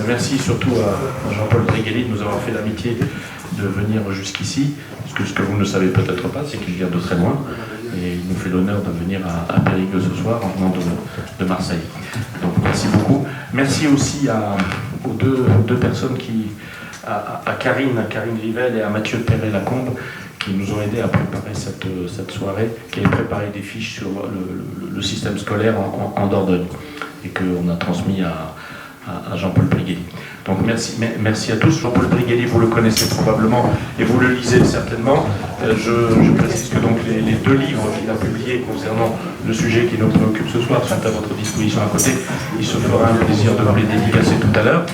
merci surtout à Jean-Paul Briguelli de nous avoir fait l'amitié de venir jusqu'ici, parce que ce que vous ne savez peut-être pas, c'est qu'il vient de très loin, et il nous fait l'honneur de venir à Périgueux ce soir, en venant de Marseille. Donc merci beaucoup. Merci aussi aux deux personnes à Karine Rivel et à Mathieu Perret-Lacombe, qui nous ont aidés à préparer cette soirée, qui a préparé des fiches sur le système scolaire en Dordogne, et qu'on a transmis à Jean-Paul Briguelli. Donc merci à tous. Jean-Paul Briguelli, vous le connaissez probablement et vous le lisez certainement. Je précise que donc les deux livres qu'il a publiés concernant le sujet qui nous préoccupe ce soir sont à votre disposition à côté. Il se fera un plaisir de vous les dédicacer tout à l'heure.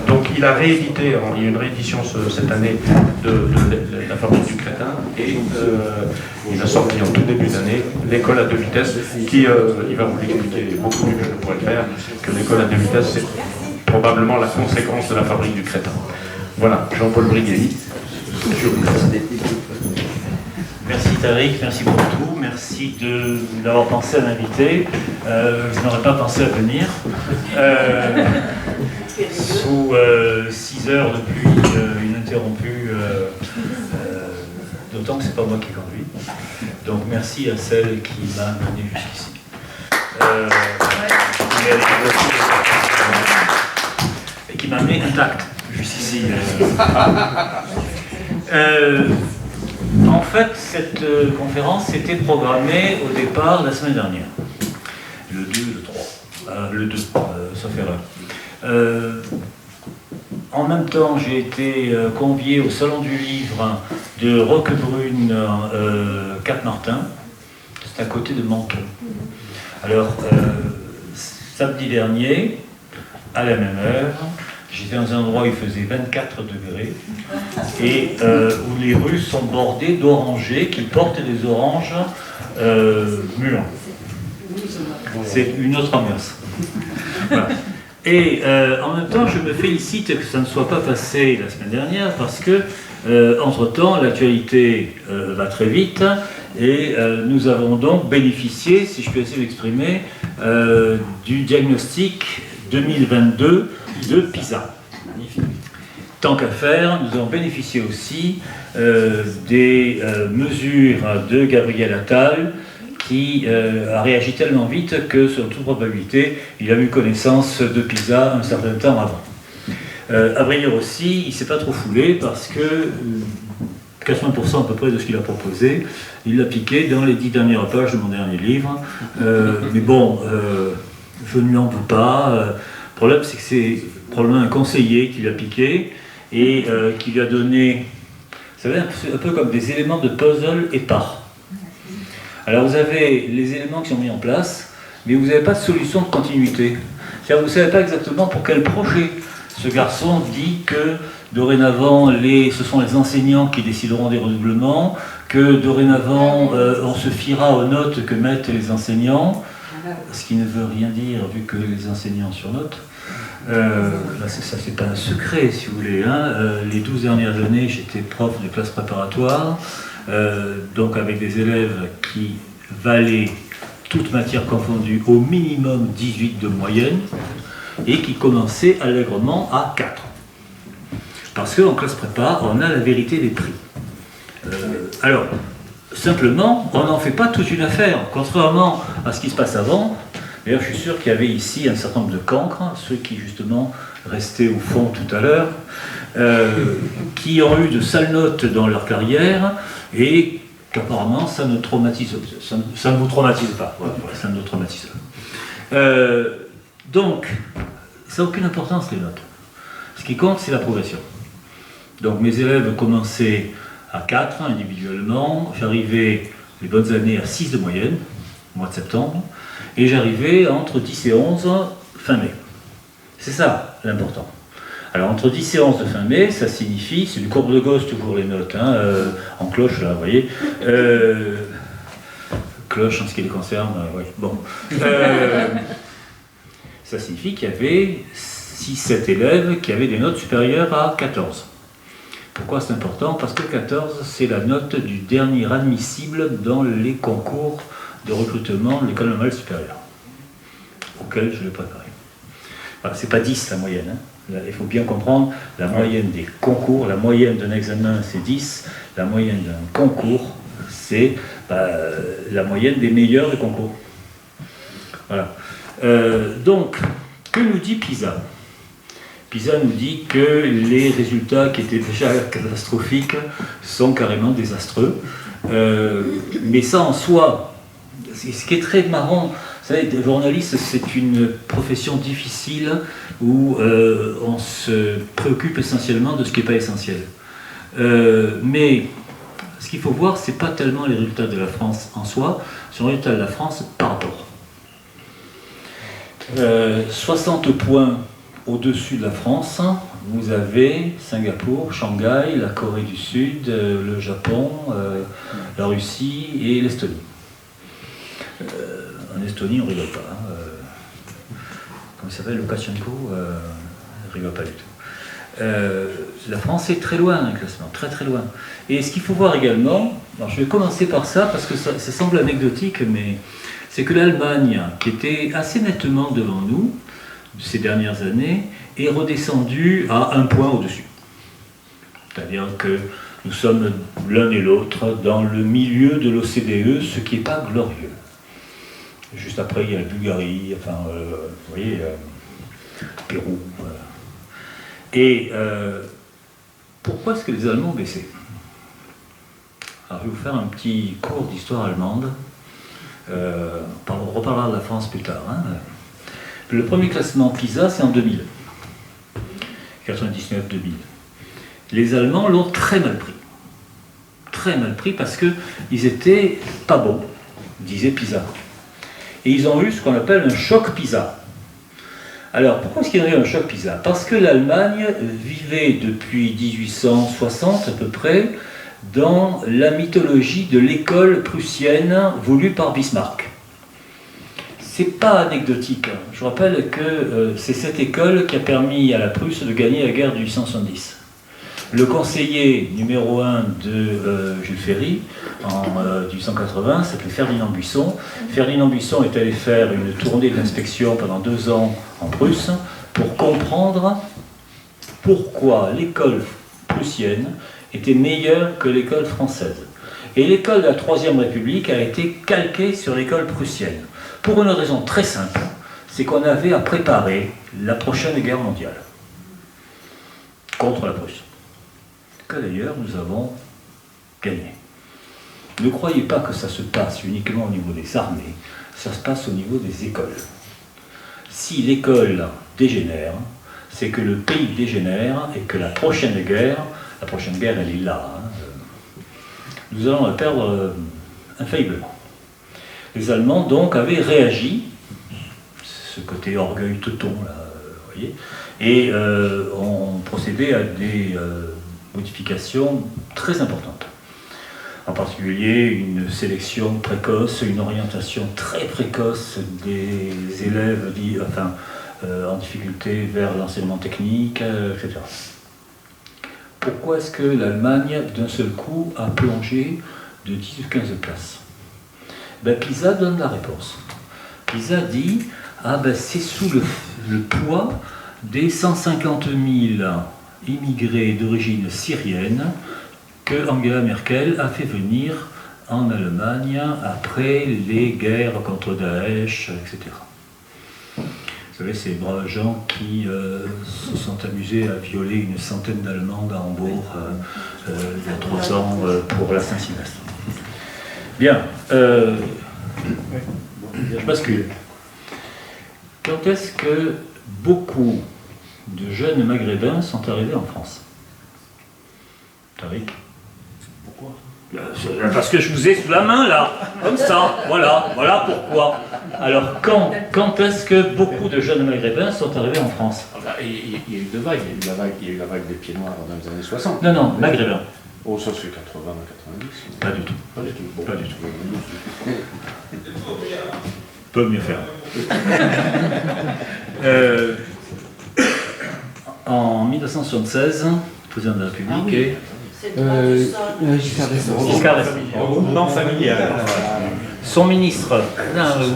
Donc il a réédité, il y a une réédition cette année de La fabrique du crétin, et il a sorti en tout début d'année L'école à deux vitesses, qui, il va vous l'expliquer beaucoup mieux que je ne pourrais le faire, que l'école à deux vitesses, c'est probablement la conséquence de La fabrique du crétin. Voilà, Jean-Paul Briguelli. Merci Tariq, merci pour tout, merci d'avoir pensé à m'inviter. Je n'aurais pas pensé à venir. Sous 6 heures de pluie ininterrompue, d'autant que c'est pas moi qui conduis. Donc merci à celle qui m'a amené jusqu'ici. Et qui m'a amené intact jusqu'ici. En fait, cette conférence était programmée au départ la semaine dernière. Le 2, le 3. Le 2, sauf erreur. En même temps, j'ai été convié au Salon du Livre de Roquebrune, Cap-Martin. C'est à côté de Menton. Alors, samedi dernier, à la même heure, j'étais dans un endroit où il faisait 24 degrés et où les rues sont bordées d'orangers qui portent des oranges mûres. C'est une autre ambiance. Voilà. Et en même temps, je me félicite que ça ne soit pas passé la semaine dernière parce que, entre-temps, l'actualité va très vite et nous avons donc bénéficié, si je peux essayer d'exprimer, du diagnostic 2022 de PISA. Tant qu'à faire, nous avons bénéficié aussi des mesures de Gabriel Attal, qui a réagi tellement vite que, selon toute probabilité, il a eu connaissance de PISA un certain temps avant. À vrai dire aussi, il ne s'est pas trop foulé parce que 80% à peu près de ce qu'il a proposé, il l'a piqué dans les 10 dernières pages de mon dernier livre. Mais bon, je ne lui en veux pas. Le problème, c'est que c'est probablement un conseiller qui l'a piqué et qui lui a donné, vous savez, un peu comme des éléments de puzzle épars. Alors vous avez les éléments qui sont mis en place, mais vous n'avez pas de solution de continuité. C'est-à-dire vous ne savez pas exactement pour quel projet ce garçon dit que dorénavant ce sont les enseignants qui décideront des redoublements, que dorénavant on se fiera aux notes que mettent les enseignants, ce qui ne veut rien dire vu que les enseignants surnotent. Ça c'est pas un secret si vous voulez. Les 12 dernières années j'étais prof de classe préparatoire. Donc avec des élèves qui valaient toute matière confondue au minimum 18 de moyenne et qui commençaient allègrement à 4. Parce qu'en classe prépa, on a la vérité des prix. Alors, simplement, on n'en fait pas toute une affaire, contrairement à ce qui se passe avant. D'ailleurs, je suis sûr qu'il y avait ici un certain nombre de cancres, ceux qui justement restaient au fond tout à l'heure, qui ont eu de sales notes dans leur carrière, et qu'apparemment ça ne traumatise, ça ne vous traumatise pas. Voilà, ça ne nous traumatise pas. Donc, ça n'a aucune importance les notes. Ce qui compte, c'est la progression. Donc mes élèves commençaient à 4 individuellement, j'arrivais les bonnes années à 6 de moyenne, au mois de septembre, et j'arrivais entre 10 et 11 fin mai. C'est ça l'important. Alors entre 10 et 11 de fin mai, ça signifie, c'est une courbe de Gauss toujours les notes, en cloche là, vous voyez. Cloche en ce qui les concerne, oui. Bon. Ça signifie qu'il y avait 6-7 élèves qui avaient des notes supérieures à 14. Pourquoi c'est important? Parce que 14, c'est la note du dernier admissible dans les concours de recrutement de l'école normale supérieure, auquel je l'ai préparé. Voilà, c'est pas 10 la moyenne. Hein. Là, il faut bien comprendre, la moyenne des concours, la moyenne d'un examen c'est 10, la moyenne d'un concours c'est la moyenne des meilleurs des concours. Voilà. Donc, que nous dit PISA? PISA nous dit que les résultats qui étaient déjà catastrophiques sont carrément désastreux. Mais ça en soi, ce qui est très marrant, vous savez, être journaliste, c'est une profession difficile où on se préoccupe essentiellement de ce qui n'est pas essentiel. Mais ce qu'il faut voir, ce n'est pas tellement les résultats de la France en soi, c'est les résultats de la France par rapport. 60 points au-dessus de la France, vous avez Singapour, Shanghai, la Corée du Sud, le Japon, la Russie et l'Estonie. En Estonie, on ne rigole pas. Hein. Comment il s'appelle, Loukachenko, on ne rigole pas du tout. La France est très loin d'un classement, très très loin. Et ce qu'il faut voir également, alors je vais commencer par ça parce que ça semble anecdotique, mais c'est que l'Allemagne, qui était assez nettement devant nous ces dernières années, est redescendue à 1 point au-dessus. C'est-à-dire que nous sommes l'un et l'autre dans le milieu de l'OCDE, ce qui n'est pas glorieux. Juste après, il y a la Bulgarie, enfin, vous voyez, Pérou. Et pourquoi est-ce que les Allemands ont baissé? Alors, je vais vous faire un petit cours d'histoire allemande. On reparlera de la France plus tard. Hein. Le premier classement PISA, c'est en 2000. 99-2000. Les Allemands l'ont très mal pris. Très mal pris parce qu'ils étaient pas bons, disait PISA. Et ils ont eu ce qu'on appelle un choc PISA. Alors, pourquoi est-ce qu'il y a eu un choc PISA? Parce que l'Allemagne vivait depuis 1860 à peu près dans la mythologie de l'école prussienne voulue par Bismarck. C'est pas anecdotique. Je vous rappelle que c'est cette école qui a permis à la Prusse de gagner la guerre de 1870. Le conseiller numéro 1 de Jules Ferry, en 1880, s'appelait Ferdinand Buisson. Ferdinand Buisson est allé faire une tournée d'inspection pendant 2 ans en Prusse pour comprendre pourquoi l'école prussienne était meilleure que l'école française. Et l'école de la Troisième République a été calquée sur l'école prussienne. Pour une raison très simple, c'est qu'on avait à préparer la prochaine guerre mondiale contre la Prusse. Que d'ailleurs nous avons gagné. Ne croyez pas que ça se passe uniquement au niveau des armées, ça se passe au niveau des écoles. Si l'école dégénère, c'est que le pays dégénère et que la prochaine guerre elle est là. Hein. Nous allons la perdre infailliblement. Les Allemands donc avaient réagi, ce côté orgueil teuton là, vous voyez, et ont procédé à des modifications très importantes. En particulier une sélection précoce, une orientation très précoce des élèves en difficulté vers l'enseignement technique, etc. Pourquoi est-ce que l'Allemagne, d'un seul coup, a plongé de 10 ou 15 places? PISA donne la réponse. PISA dit c'est sous le poids des 150 000 immigrés d'origine syrienne que Angela Merkel a fait venir en Allemagne après les guerres contre Daesh, etc. Vous savez, ces braves gens qui se sont amusés à violer une centaine d'Allemandes à Hambourg il y a 3 ans pour la Saint-Sylvestre. Bien, je bascule. Quand est-ce que beaucoup de jeunes maghrébins sont arrivés en France? Tariq? Pourquoi? Parce que je vous ai sous la main là, comme ça, voilà pourquoi. Alors quand est-ce que beaucoup de jeunes maghrébins sont arrivés en France? Il y a eu 2 vagues, il y a eu la vague des pieds noirs dans les années 60. Non, maghrébins. Oh, ça c'est 80, 90. Pas du tout. Pas du tout. Bon. Pas du tout. Peut mieux faire. En 1976, président de la République et... Giscard d'Estaing. Non familial. Son ministre,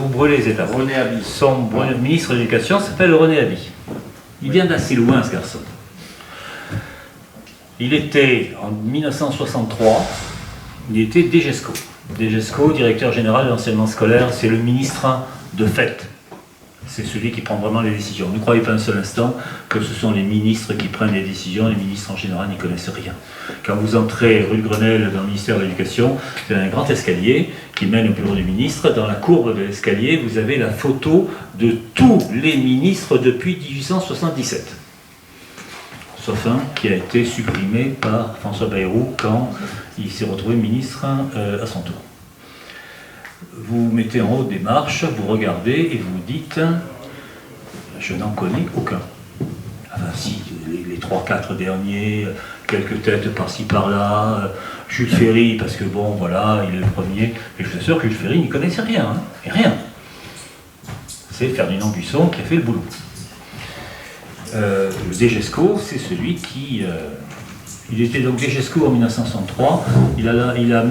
vous brûlez les étapes. René Haby. Son ministre de l'Éducation s'appelle René Haby. Il vient d'assez loin, ce garçon. Il était, en 1963, il était DGESCO. DGESCO, directeur général de l'enseignement scolaire, c'est le ministre de fait. C'est celui qui prend vraiment les décisions. Ne croyez pas un seul instant que ce sont les ministres qui prennent les décisions. Les ministres, en général, n'y connaissent rien. Quand vous entrez rue de Grenelle dans le ministère de l'Éducation, vous avez un grand escalier qui mène au bureau du ministre. Dans la courbe de l'escalier, vous avez la photo de tous les ministres depuis 1877. Sauf un qui a été supprimé par François Bayrou quand il s'est retrouvé ministre à son tour. Vous mettez en haut des marches, vous regardez et vous dites « je n'en connais aucun ». Enfin si, les 3-4 derniers, quelques têtes par-ci par-là, Jules Ferry, parce que bon, voilà, il est le premier, et je suis sûr que Jules Ferry n'y connaissait rien, hein, et rien. C'est Ferdinand Buisson qui a fait le boulot. Le DGESCO, c'est celui qui... il était donc DGESCO en 1963, il a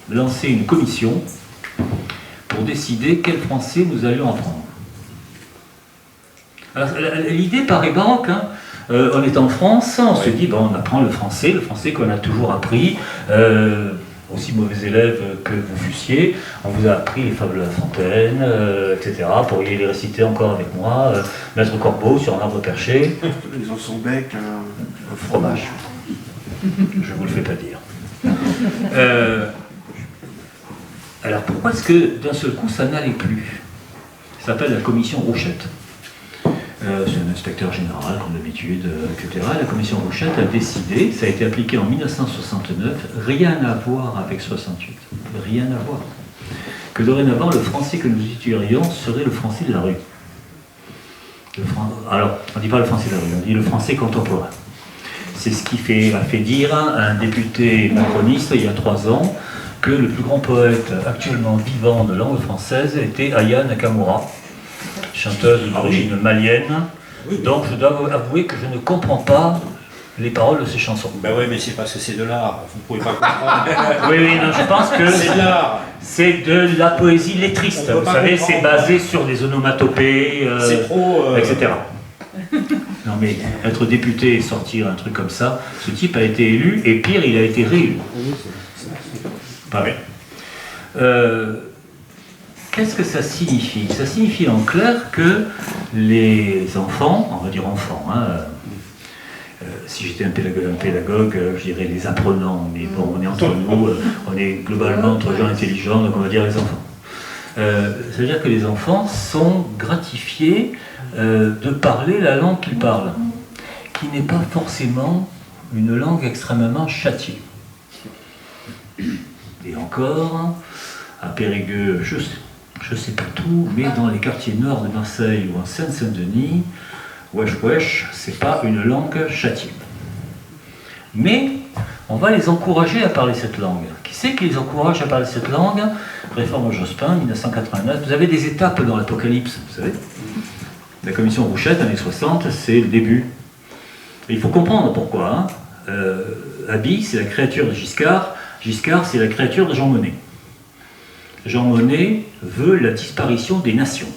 lancé une commission pour décider quel français nous allions apprendre. Alors, l'idée paraît baroque, hein. On est en France, on se dit, bon, on apprend le français qu'on a toujours appris, aussi mauvais élève que vous fussiez, on vous a appris les fables de La Fontaine, etc. Pourriez les réciter encore avec moi, Maître Corbeau sur un arbre perché. Les os son bec, le fromage. Je vous le fais pas dire. Alors pourquoi est-ce que d'un seul coup ça n'allait plus? Ça s'appelle la commission Rouchette. C'est un inspecteur général, comme d'habitude, etc. La commission Rouchette a décidé, ça a été appliqué en 1969, rien à voir avec 68. Rien à voir. Que dorénavant, le français que nous étudierions serait le français de la rue. Alors, on ne dit pas le français de la rue, on dit le français contemporain. C'est ce qui a fait dire à un député macroniste, il y a 3 ans, que le plus grand poète actuellement vivant de langue française était Aya Nakamura, chanteuse d'origine malienne, donc je dois avouer que je ne comprends pas les paroles de ces chansons. Ben oui, mais c'est parce que c'est de l'art, vous ne pouvez pas comprendre. Oui, non, je pense que c'est de l'art. C'est de la poésie lettriste, vous savez, c'est basé sur des onomatopées, c'est trop, etc. Non mais être député et sortir un truc comme ça, ce type a été élu, et pire, il a été réélu. Pareil. Qu'est-ce que ça signifie? Ça signifie en clair que les enfants, on va dire enfants, hein, si j'étais un pédagogue, je dirais les apprenants, mais bon, on est entre nous, on est globalement entre gens intelligents, donc on va dire les enfants. Ça veut dire que les enfants sont gratifiés de parler la langue qu'ils parlent, qui n'est pas forcément une langue extrêmement châtiée. Et encore, à Périgueux, je sais pas tout, mais dans les quartiers nord de Marseille ou en Seine-Saint-Denis, wesh, c'est pas une langue châtiée. Mais on va les encourager à parler cette langue. Qui c'est qui les encourage à parler cette langue? Réforme Jospin, 1989. Vous avez des étapes dans l'Apocalypse, vous savez. La commission Rouchette, années 60, c'est le début. Et il faut comprendre pourquoi. Hein. Abi, c'est la créature de Giscard. Giscard, c'est la créature de Jean Monnet. Jean Monnet veut la disparition des nations.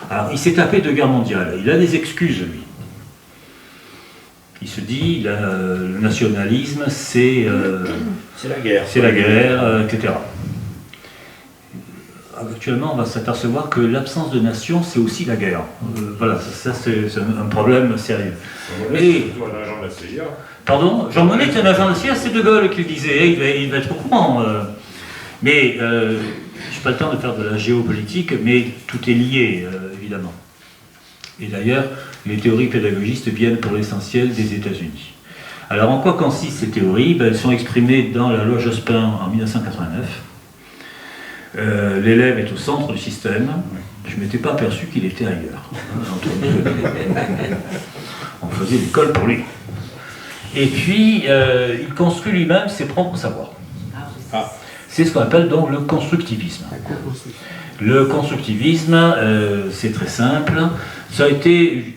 Alors, il s'est tapé 2 guerres mondiales. Il a des excuses, lui. Il se dit, le nationalisme, c'est la guerre. C'est la guerre, etc. Actuellement, on va s'apercevoir que l'absence de nation, c'est aussi la guerre. Voilà, ça c'est un problème sérieux. Et un agent de la CIA. Pardon, Jean Monnet est un agent de la CIA, c'est De Gaulle qui le disait, il va être au courant. Mais je n'ai pas le temps de faire de la géopolitique, mais tout est lié, évidemment. Et d'ailleurs, les théories pédagogistes viennent pour l'essentiel des États-Unis. Alors, en quoi consistent ces théories? Elles sont exprimées dans la loi Jospin en 1989. L'élève est au centre du système. Je ne m'étais pas aperçu qu'il était ailleurs. On faisait l'école pour lui. Et puis, il construit lui-même ses propres savoirs. C'est ce qu'on appelle donc le constructivisme. Le constructivisme, c'est très simple. Ça a été,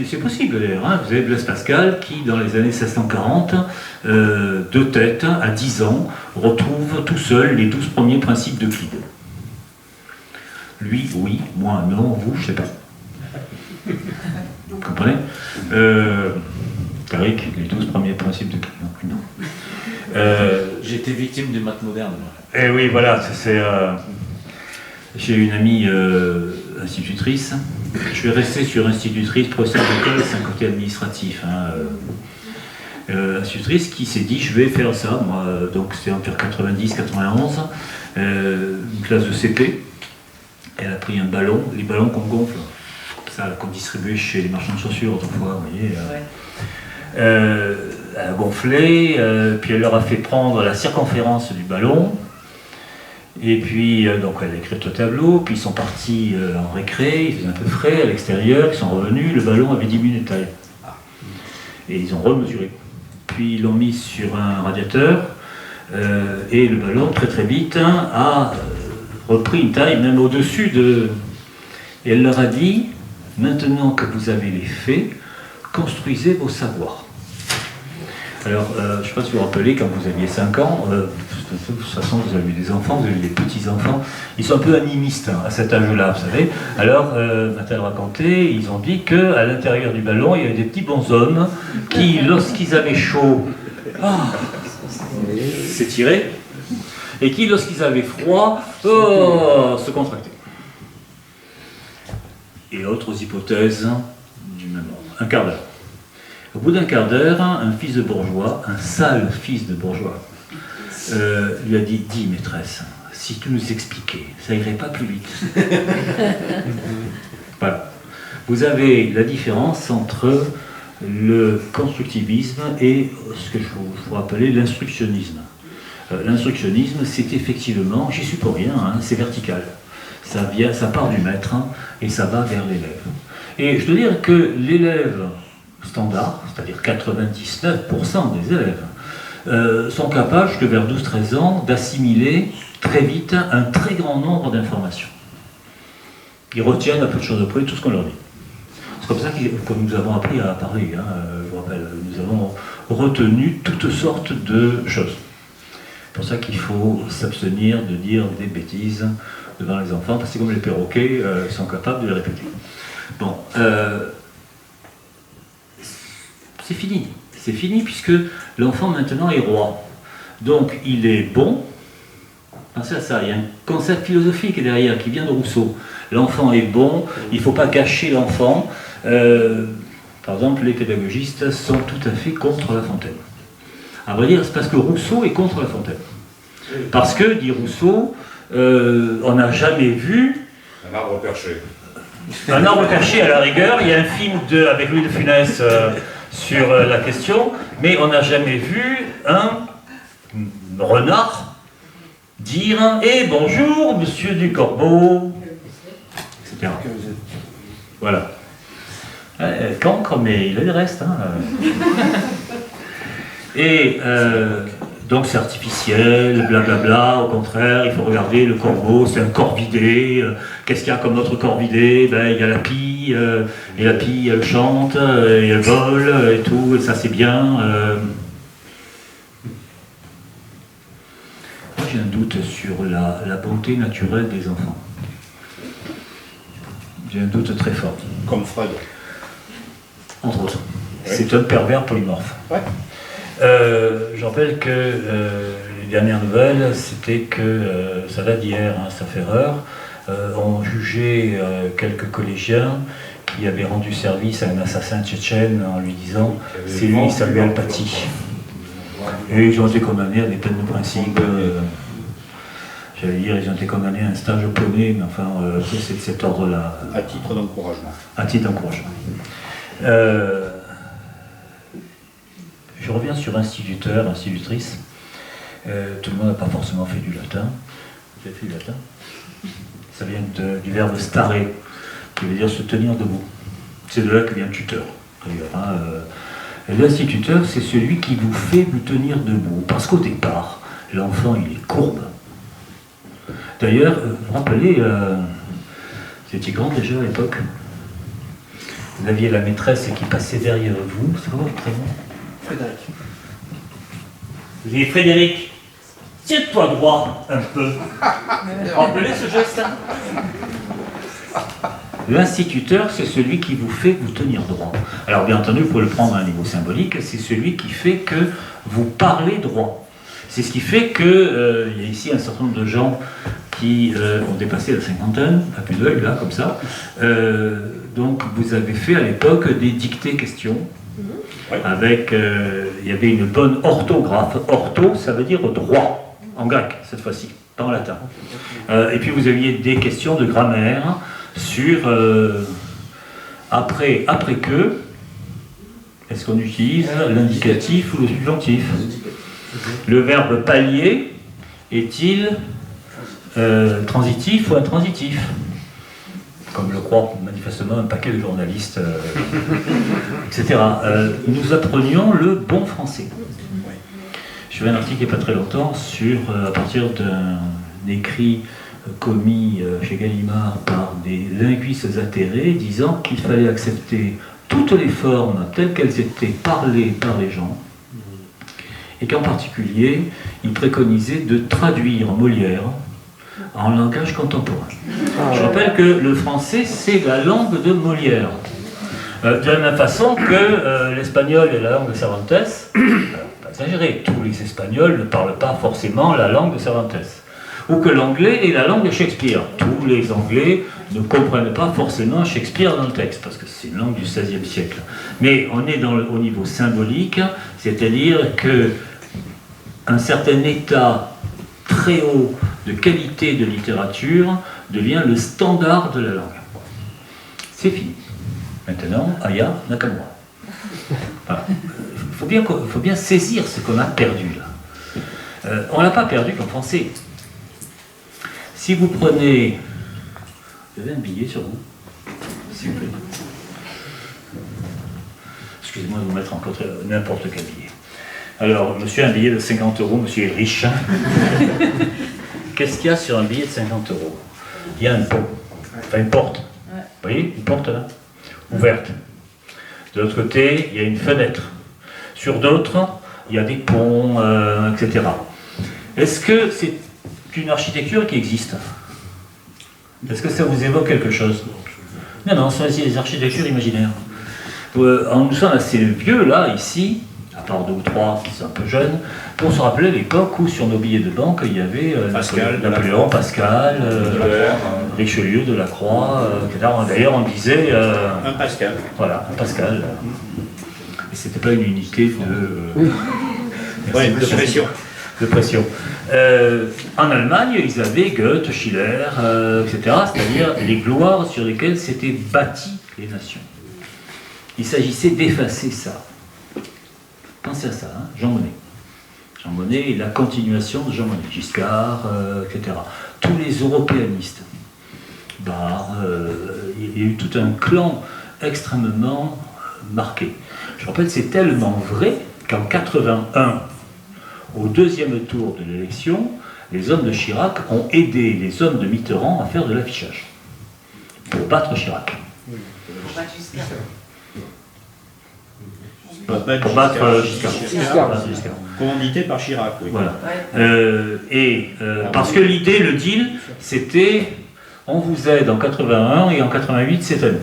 c'est possible d'ailleurs. Hein. Vous avez Blaise Pascal qui, dans les années 1640, de tête, à 10 ans, retrouve tout seul les 12 premiers principes d'Euclide. Lui, oui, moi, non, vous, je sais pas. Vous comprenez Tariq, les 12 premiers principes de Kant. Non. J'étais victime du maths moderne. Moi. Et oui, voilà, j'ai une amie institutrice. Je vais rester sur institutrice, professeur d'école, c'est un côté administratif. Institutrice qui s'est dit, je vais faire ça, moi, donc c'est en 90-91, une classe de CP. Elle a pris un ballon, les ballons qu'on gonfle, ça qu'on distribuait chez les marchands de chaussures autrefois, vous voyez. Elle a gonflé, puis elle leur a fait prendre la circonférence du ballon. Et puis, donc elle a écrit au tableau, puis ils sont partis en récré, il faisait un peu frais à l'extérieur, ils sont revenus, le ballon avait diminué de taille. Et ils ont remesuré. Puis ils l'ont mis sur un radiateur, et le ballon, très très vite, a repris une taille même au-dessus de... Et elle leur a dit, maintenant que vous avez les faits, construisez vos savoirs. Alors, je ne sais pas si vous vous rappelez, quand vous aviez 5 ans, de toute façon, vous avez des enfants, vous avez des petits-enfants, ils sont un peu animistes à cet âge-là, vous savez. Alors, m'a-t-elle raconté, ils ont dit qu'à l'intérieur du ballon, il y avait des petits bonshommes qui, lorsqu'ils avaient chaud, s'étiraient, et qui, lorsqu'ils avaient froid, se contractaient. Et autres hypothèses du même ordre. Un quart d'heure. Au bout d'un quart d'heure, un fils de bourgeois, un sale fils de bourgeois, lui a dit « Dis, maîtresse, si tu nous expliquais, ça irait pas plus vite. » Voilà. Vous avez la différence entre le constructivisme et ce que je vous rappelais l'instructionnisme. L'instructionnisme, c'est effectivement, j'y suis pour rien, c'est vertical. Ça part du maître et ça va vers l'élève. Et je dois dire que l'élève standard, c'est-à-dire 99% des élèves, sont capables, jusque vers 12-13 ans, d'assimiler très vite un très grand nombre d'informations. Ils retiennent à peu de choses près tout ce qu'on leur dit. C'est comme ça que nous avons appris à parler, je vous rappelle, nous avons retenu toutes sortes de choses. C'est pour ça qu'il faut s'abstenir de dire des bêtises devant les enfants, parce que comme les perroquets sont capables de les répéter. Bon, c'est fini. C'est fini puisque l'enfant maintenant est roi. Donc il est bon. Pensez à ça, il y a un concept philosophique derrière qui vient de Rousseau. L'enfant est bon, il ne faut pas cacher l'enfant. Par exemple, les pédagogistes sont tout à fait contre La Fontaine. À vrai dire, c'est parce que Rousseau est contre La Fontaine. Parce que, dit Rousseau, on n'a jamais vu... Un arbre perché. Un arbre perché à la rigueur, il y a un film avec Louis de Funès sur la question, mais on n'a jamais vu un renard dire « Eh bonjour, monsieur du Corbeau », etc. Voilà. Cancre, mais il a le reste. Et donc c'est artificiel, blablabla, au contraire, il faut regarder le corbeau, c'est un corvidé. Qu'est-ce qu'il y a comme notre corvidé? Ben, il y a la pie, et la pie elle chante, et elle vole, et tout, et ça c'est bien. Moi j'ai un doute sur la bonté naturelle des enfants. J'ai un doute très fort. Comme Freud. Entre autres. Oui. C'est un pervers polymorphe. Ouais. Je rappelle que les dernières nouvelles, c'était que, ça date d'hier, sauf erreur, ont jugé quelques collégiens qui avaient rendu service à un assassin tchétchène en lui disant « c'est lui Samuel Paty ». Et ils ont été condamnés à des peines de principe. J'allais dire, ils ont été condamnés à un stage au poney, mais enfin, c'est de cet ordre-là. À titre d'encouragement. À titre d'encouragement. Je reviens sur instituteur, institutrice. Tout le monde n'a pas forcément fait du latin. Vous avez fait du latin? Ça vient du verbe stare, qui veut dire se tenir debout. C'est de là que vient tuteur. L'instituteur, c'est celui qui vous fait vous tenir debout. Parce qu'au départ, l'enfant, il est courbe. D'ailleurs, vous vous rappelez, vous étiez grand déjà à l'époque. Vous aviez la maîtresse qui passait derrière vous. C'est quoi votre prénom? Frédéric. Vous dites Frédéric, tiens-toi droit un peu. Vous rappelez ce geste? L'instituteur, c'est celui qui vous fait vous tenir droit. Alors bien entendu, vous pouvez le prendre à un niveau symbolique, c'est celui qui fait que vous parlez droit. C'est ce qui fait que il y a ici un certain nombre de gens qui ont dépassé la cinquantaine, à plus d'œil, là, comme ça. Donc vous avez fait à l'époque des dictées questions, avec, il y avait une bonne orthographe. Ortho, ça veut dire droit, en grec, cette fois-ci, pas en latin. Et puis vous aviez des questions de grammaire sur après que, est-ce qu'on utilise l'indicatif ou le subjonctif? Le verbe pallier est-il transitif ou intransitif? Comme le croient manifestement un paquet de journalistes, etc. Nous apprenions le bon français. Je fais un article il n'y a pas très longtemps sur, à partir d'un écrit commis chez Gallimard par des linguistes atterrés, disant qu'il fallait accepter toutes les formes telles qu'elles étaient parlées par les gens, et qu'en particulier, il préconisait de traduire Molière en langage contemporain. Je rappelle que le français, c'est la langue de Molière. De la même façon que l'espagnol est la langue de Cervantes, pas exagéré, tous les Espagnols ne parlent pas forcément la langue de Cervantes. Ou que l'anglais est la langue de Shakespeare. Tous les Anglais ne comprennent pas forcément Shakespeare dans le texte, parce que c'est une langue du XVIe siècle. Mais on est au niveau symbolique, c'est-à-dire qu'un certain état très haut de qualité de littérature devient le standard de la langue. C'est fini. Maintenant, Aya Nakamura. Voilà. Il faut bien saisir ce qu'on a perdu là. On ne l'a pas perdu qu'en français. Si vous prenez... Vous avez un billet sur vous, s'il vous plaît. Excusez-moi de vous mettre en contre n'importe quel billet. Alors, monsieur, un billet de 50 €, monsieur est riche. Qu'est-ce qu'il y a sur un billet de 50 €? Il y a un pot, enfin une porte. Vous voyez, une porte là, ouverte. De l'autre côté, il y a une fenêtre. Sur d'autres, il y a des ponts, etc. Est-ce que c'est une architecture qui existe? Est-ce que ça vous évoque quelque chose? Non, ce sont des architectures imaginaires. Nous sommes assez vieux là, ici, à part 2 ou 3 qui sont un peu jeunes, pour se rappeler l'époque où sur nos billets de banque il y avait Napoléon, Pascal, Richelieu, Delacroix, etc. D'ailleurs on disait... un Pascal. Voilà, un Pascal. Et c'était pas une unité de... de pression. De pression. En Allemagne, ils avaient Goethe, Schiller, etc., c'est-à-dire les gloires sur lesquelles s'étaient bâties les nations. Il s'agissait d'effacer ça. Pensez à ça, hein, Jean Monnet. Jean Monnet est la continuation de Jean Monnet, Giscard, etc. Tous les européanistes. Il y a eu tout un clan extrêmement marqué. Je rappelle, c'est tellement vrai qu'en 81, au deuxième tour de l'élection, les hommes de Chirac ont aidé les hommes de Mitterrand à faire de l'affichage pour battre Chirac. Pour battre Giscard. Commandité par Chirac, oui. Voilà. Parce que l'idée, le deal, c'était on vous aide en 81 et en 88, c'est à nous.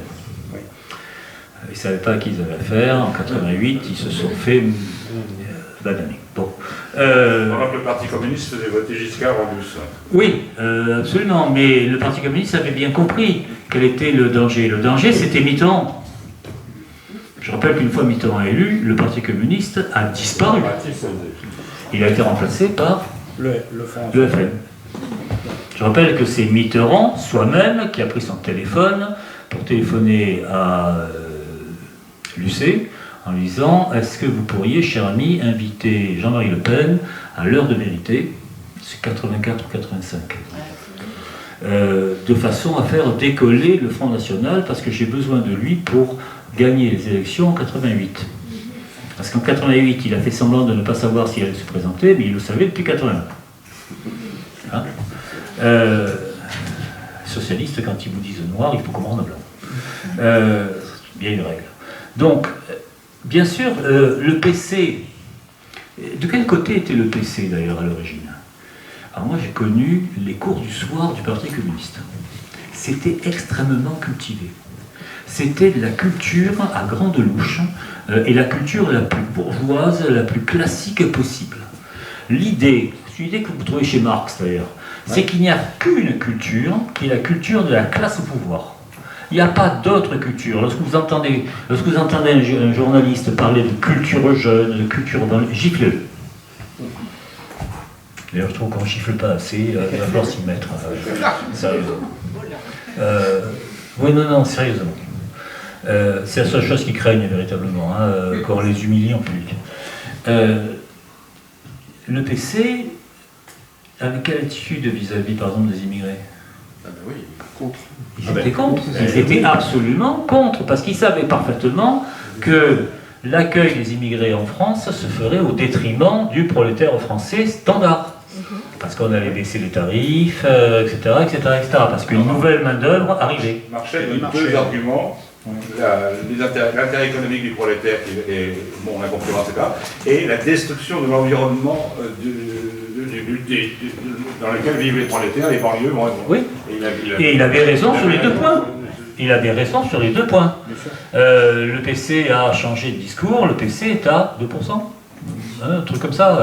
Ils ne savaient pas qui ils avaient affaire. En 88, ils se sont fait bananer. Bon. Pendant que le Parti communiste faisait voter Giscard en douce. Oui, absolument. Mais le Parti communiste avait bien compris quel était le danger. Le danger, c'était Mitterrand. Je rappelle qu'une fois Mitterrand élu, le Parti communiste a disparu. Il a été remplacé par le FN. Je rappelle que c'est Mitterrand soi-même qui a pris son téléphone pour téléphoner à Lucé en lui disant « Est-ce que vous pourriez, cher ami, inviter Jean-Marie Le Pen à l'heure de vérité ?» C'est 84 ou 85. De façon à faire décoller le Front National parce que j'ai besoin de lui pour gagner les élections en 88. Parce qu'en 88, il a fait semblant de ne pas savoir s'il allait se présenter, mais il le savait depuis 81. Hein, socialiste, quand ils vous disent noir, il faut comprendre blanc. Bien une règle. Donc, bien sûr, le PC... De quel côté était le PC, d'ailleurs, à l'origine? Alors moi, j'ai connu les cours du soir du Parti communiste. c'était extrêmement cultivé. C'était de la culture à grande louche, et la culture la plus bourgeoise, la plus classique possible. L'idée, c'est une idée que vous trouvez chez Marx d'ailleurs, c'est qu'il n'y a qu'une culture, qui est la culture de la classe au pouvoir. Il n'y a pas d'autre culture. Lorsque vous entendez un journaliste parler de culture jeune, de culture dans le... Giflez-le. D'ailleurs, je trouve qu'on ne gifle pas assez, il va falloir s'y mettre. Sérieusement. Oui, non, sérieusement. C'est la seule chose qu'ils craignent véritablement, quand on les humilie en public. Le PC, avec quelle attitude vis-à-vis, par exemple, des immigrés? Ah ben oui, contre. Ils étaient contre. Ils étaient absolument contre, parce qu'ils savaient parfaitement que l'accueil des immigrés en France se ferait au détriment du prolétaire français standard. Parce qu'on allait baisser les tarifs, etc., parce qu'une nouvelle main-d'œuvre arrivait. Marchait de deux arguments. L'intérêt économique du prolétaire, bon, la concurrence, etc., et la destruction de l'environnement dans lequel vivent les prolétaires, les banlieues. Oui, et il avait raison sur les deux points. Il avait raison sur les deux points. Le PC a changé de discours, le PC est à 2%. Un truc comme ça,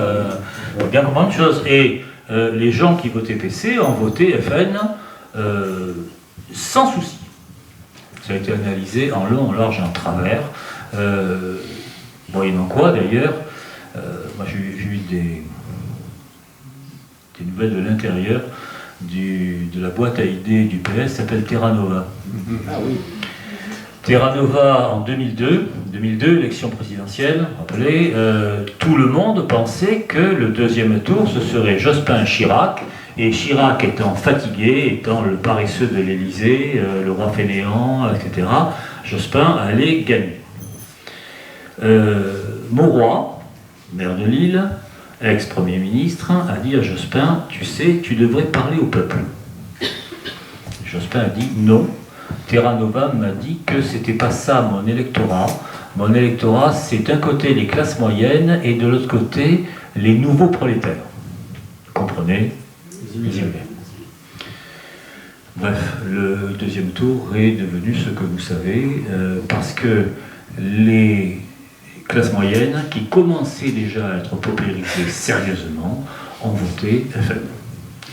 on va bien comprendre une chose. Et les gens qui votaient PC ont voté FN sans souci. Ça a été analysé en long, en large et en travers. Moyennant quoi, d'ailleurs, moi j'ai eu des nouvelles de l'intérieur de la boîte à idées du PS, qui s'appelle Terra Nova. Ah oui. Terra Nova en 2002, élection présidentielle, rappelez, tout le monde pensait que le deuxième tour, ce serait Jospin-Chirac, et Chirac étant fatigué, étant le paresseux de l'Élysée, le roi fainéant, etc., Jospin allait gagner. Mauroy, maire de Lille, ex-premier ministre, a dit à Jospin, tu sais, tu devrais parler au peuple. Jospin a dit non. Terra Nova m'a dit que c'était pas ça mon électorat. Mon électorat, c'est d'un côté les classes moyennes et de l'autre côté les nouveaux prolétaires. Vous comprenez? Les immigrés. Bref, le deuxième tour est devenu ce que vous savez, parce que les classes moyennes, qui commençaient déjà à être paupérisées sérieusement, ont voté FN,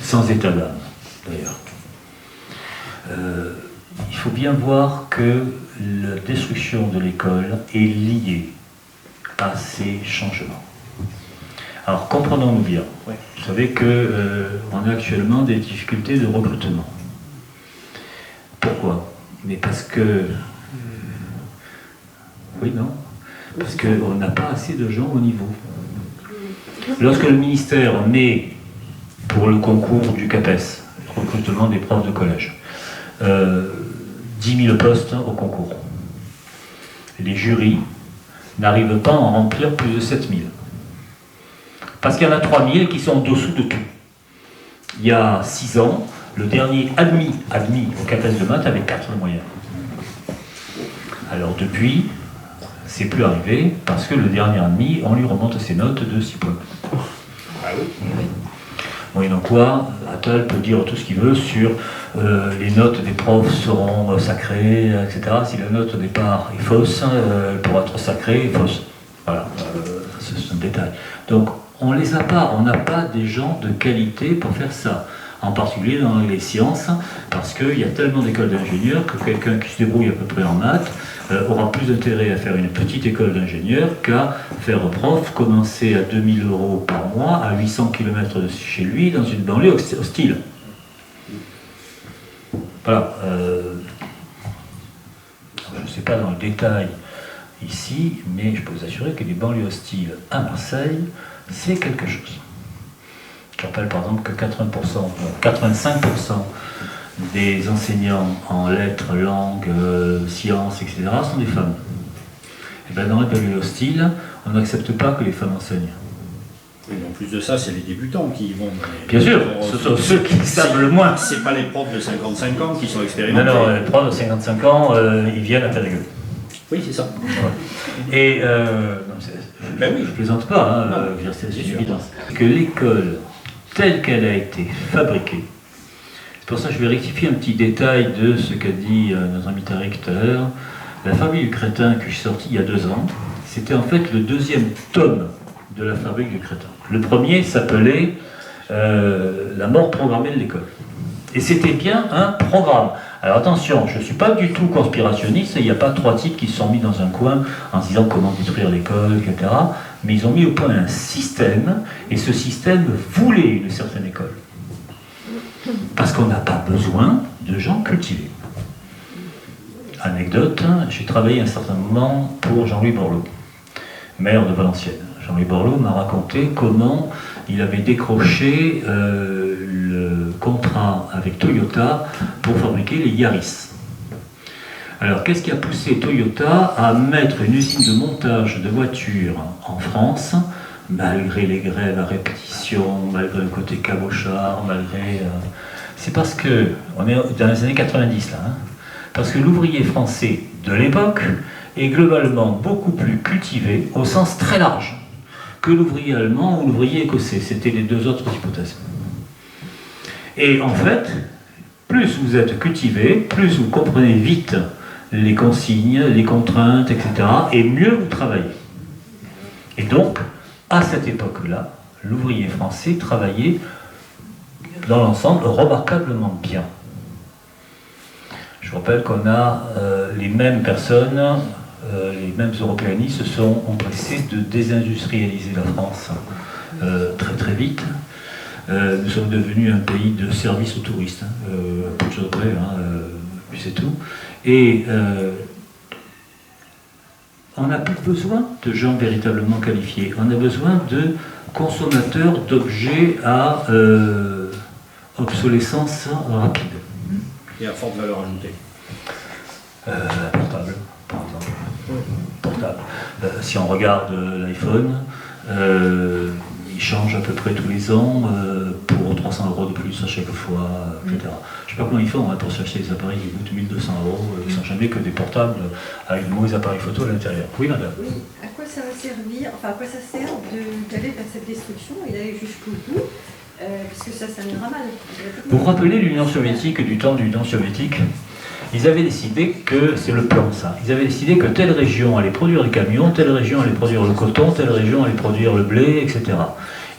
sans état d'âme, d'ailleurs. Il faut bien voir que la destruction de l'école est liée à ces changements. Alors comprenons-nous bien. Vous savez qu'on a actuellement des difficultés de recrutement. Pourquoi? Mais parce que... Oui, non? Parce qu'on n'a pas assez de gens au niveau. Lorsque le ministère met pour le concours du CAPES, le recrutement des profs de collège, 10 000 postes au concours. Les jurys n'arrivent pas à en remplir plus de 7 000. Parce qu'il y en a 3 000 qui sont en dessous de tout. Il y a 6 ans, le dernier admis au CAPES de maths avait 4 de moyenne. Alors depuis, c'est plus arrivé, parce que le dernier admis, on lui remonte ses notes de 6 points. Ah oui. Moyennant quoi, Attal peut dire tout ce qu'il veut sur les notes des profs seront sacrées, etc. Si la note au départ est fausse, elle pourra être sacrée et fausse. Voilà, c'est un détail. Donc, on les a pas, on n'a pas des gens de qualité pour faire ça. En particulier dans les sciences, parce qu'il y a tellement d'écoles d'ingénieurs que quelqu'un qui se débrouille à peu près en maths aura plus d'intérêt à faire une petite école d'ingénieurs qu'à faire prof, commencer à 2 000 € par mois, à 800 km de chez lui, dans une banlieue hostile. Voilà. Je ne sais pas dans le détail ici, mais je peux vous assurer que les banlieues hostiles à Marseille, c'est quelque chose. Je rappelle par exemple que 85% des enseignants en lettres, langues, sciences, etc. sont des femmes. Et bien dans les banlieues hostiles, on n'accepte pas que les femmes enseignent. Et en plus de ça, c'est les débutants qui y vont. Bien sûr, ce sont ceux qui savent le moins. C'est pas les profs de 55 ans qui sont expérimentés. Non, les profs de 55 ans, ils viennent à Périgueux. Oui, c'est ça. Et Ben oui. je ne plaisante pas, c'est une évidence. Que l'école, telle qu'elle a été fabriquée, Pour ça, je vais rectifier un petit détail de ce qu'a dit notre ami Tariq tout à l'heure. La Fabrique du Crétin que j'ai sorti il y a 2 ans, c'était en fait le 2e tome de la Fabrique du Crétin. Le premier s'appelait La mort programmée de l'école. Et c'était bien un programme. Alors attention, je ne suis pas du tout conspirationniste, il n'y a pas 3 types qui se sont mis dans un coin en se disant comment détruire l'école, etc. Mais ils ont mis au point un système, et ce système voulait une certaine école. Parce qu'on n'a pas besoin de gens cultivés. Anecdote, j'ai travaillé un certain moment pour Jean-Louis Borloo, maire de Valenciennes. Jean-Louis Borloo m'a raconté comment il avait décroché le contrat avec Toyota pour fabriquer les Yaris. Alors, qu'est-ce qui a poussé Toyota à mettre une usine de montage de voitures en France, malgré les grèves à répétition, malgré le côté cabochard, malgré... C'est parce que, on est dans les années 90 là, hein, parce que l'ouvrier français de l'époque est globalement beaucoup plus cultivé, au sens très large, que l'ouvrier allemand ou l'ouvrier écossais. C'était les 2 autres hypothèses. Et en fait, plus vous êtes cultivé, plus vous comprenez vite les consignes, les contraintes, etc., et mieux vous travaillez. Et donc, à cette époque-là, l'ouvrier français travaillait dans l'ensemble remarquablement bien. Je rappelle qu'on a les mêmes personnes, les mêmes européanistes se sont empressés de désindustrialiser la France très très vite. Nous sommes devenus un pays de service aux touristes, peu de choses près, puis c'est tout. Et on n'a plus besoin de gens véritablement qualifiés, on a besoin de consommateurs d'objets à obsolescence rapide. Et à forte valeur ajoutée. Portable, par exemple. Portable. Si on regarde l'iPhone, il change à peu près tous les ans pour 300 € de plus à chaque fois, etc. Je ne sais pas comment ils font pour s'acheter des appareils qui coûtent 1200 €, qui ne sont jamais que des portables avec de mauvais appareils photo à l'intérieur. Oui, madame. Oui. À quoi ça va servir, enfin à quoi ça sert d'aller vers cette destruction et d'aller jusqu'au bout, parce que ça ira mal. Vous vous rappelez l'Union soviétique, du temps de l'Union soviétique? Ils avaient décidé que, c'est le plan ça, ils avaient décidé que telle région allait produire les camions, telle région allait produire le coton, telle région allait produire le blé, etc.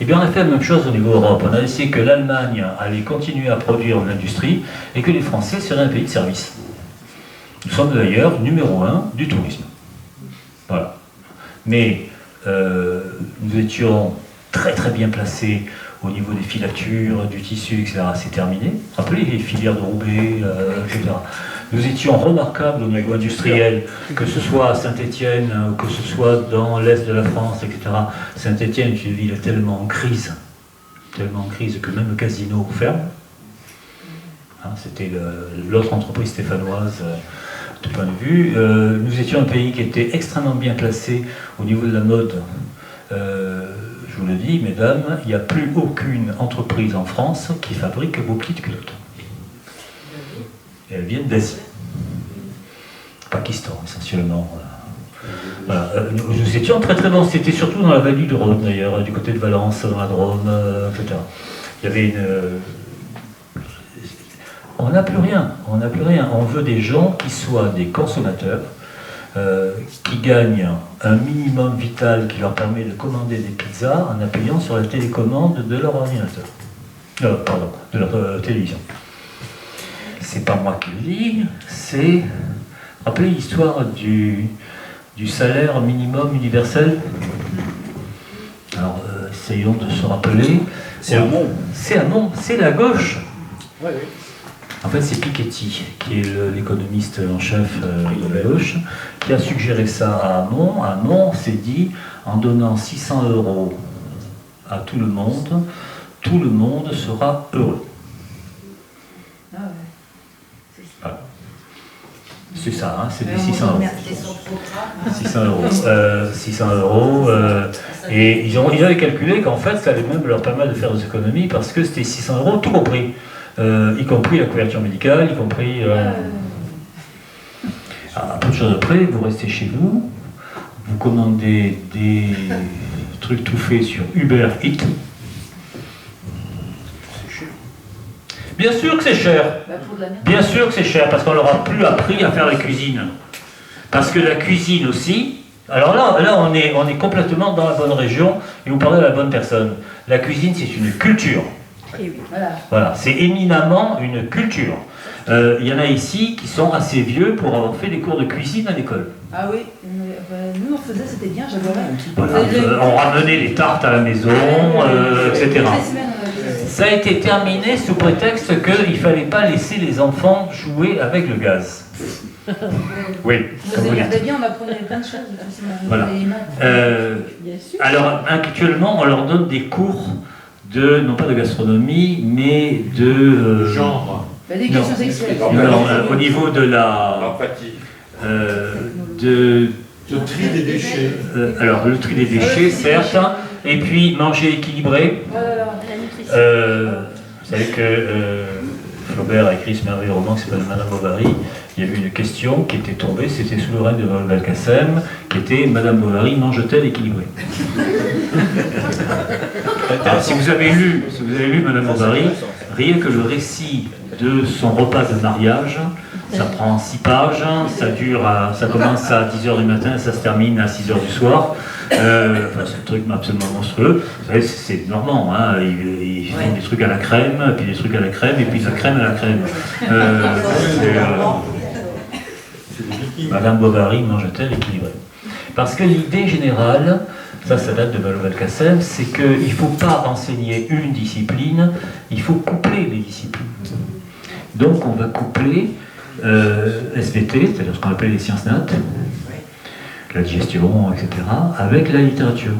Eh bien on a fait la même chose au niveau Europe, on a décidé que l'Allemagne allait continuer à produire l'industrie et que les Français seraient un pays de service. Nous sommes d'ailleurs numéro 1 du tourisme. Voilà. Mais nous étions très très bien placés au niveau des filatures, du tissu, etc. C'est terminé. Rappelez les filières de Roubaix, etc. Nous étions remarquables au niveau industriel, que ce soit à Saint-Étienne, que ce soit dans l'Est de la France, etc. Saint-Étienne est une ville tellement en crise que même le casino ferme. Hein, c'était l'autre entreprise stéphanoise de point de vue. Nous étions un pays qui était extrêmement bien placé au niveau de la mode. Je vous le dis, mesdames, il n'y a plus aucune entreprise en France qui fabrique vos petites culottes. Et elles viennent d'Asie. Pakistan, essentiellement. Voilà. Nous étions très très bons. C'était surtout dans la vallée du Rhône, d'ailleurs, du côté de Valence, dans la Drôme, etc. Il y avait une... On n'a plus rien. On veut des gens qui soient des consommateurs, qui gagnent un minimum vital qui leur permet de commander des pizzas en appuyant sur la télécommande de leur ordinateur. Pardon, de leur télévision. C'est pas moi qui le dis, c'est... Rappelez l'histoire du salaire minimum universel. Alors, essayons de se rappeler. C'est Hamon. C'est Hamon, c'est la gauche. Ouais, oui. En fait, c'est Piketty, qui est l'économiste en chef de la gauche, qui a suggéré ça à Hamon. Hamon s'est dit, en donnant 600 € à tout le monde sera heureux. Ah ouais. Voilà. C'est ça, hein, c'est des 600 €. 600 €. Et ils avaient calculé qu'en fait, ça allait même leur permettre de faire des économies parce que c'était 600 € tout compris. Y compris la couverture médicale, y compris... À peu de choses près, vous restez chez vous, vous commandez des trucs tout faits sur Uber Eats. Bien sûr que c'est cher. Bien sûr que c'est cher, parce qu'on leur a plus appris à faire la cuisine. Parce que la cuisine aussi, alors là on est complètement dans la bonne région, et vous parlez à la bonne personne. La cuisine, c'est une culture. Voilà, c'est éminemment une culture. Il y en a ici qui sont assez vieux pour avoir fait des cours de cuisine à l'école. Ah oui, nous on faisait, c'était bien, j'adorais. Voilà, on ramenait les tartes à la maison, etc. Ça a été terminé sous prétexte qu'il ne fallait pas laisser les enfants jouer avec le gaz. Oui, comme vous dites. bien, on apprenait plein de choses. Voilà. Alors actuellement, on leur donne des cours de, non pas de gastronomie, mais de... genre. L'éducation sexuelle. Au niveau de la... L'empathie. Le tri des déchets. Alors, le tri des déchets, certes, et puis manger équilibré. Vous savez que Flaubert a écrit ce merveilleux roman qui s'appelle Madame Bovary. Il y avait une question qui était tombée, c'était sous le règne de Belkacem, qui était Madame Bovary mange-t-elle équilibré? Alors, si vous avez lu Madame Bovary, rien que le récit de son repas de mariage, ça prend 6 pages, ça commence à 10h du matin, ça se termine à 6h du soir. C'est un truc absolument monstrueux. Vous savez, c'est normand, hein. Ils font des trucs à la crème, puis des trucs à la crème, et puis de la crème à la crème. Madame Bovary mange-t-elle équilibré? Parce que l'idée générale, ça date de Belkacem, c'est qu'il ne faut pas enseigner une discipline, il faut coupler les disciplines. Donc on va coupler SVT, c'est-à-dire ce qu'on appelle les sciences nat, la digestion, etc., avec la littérature.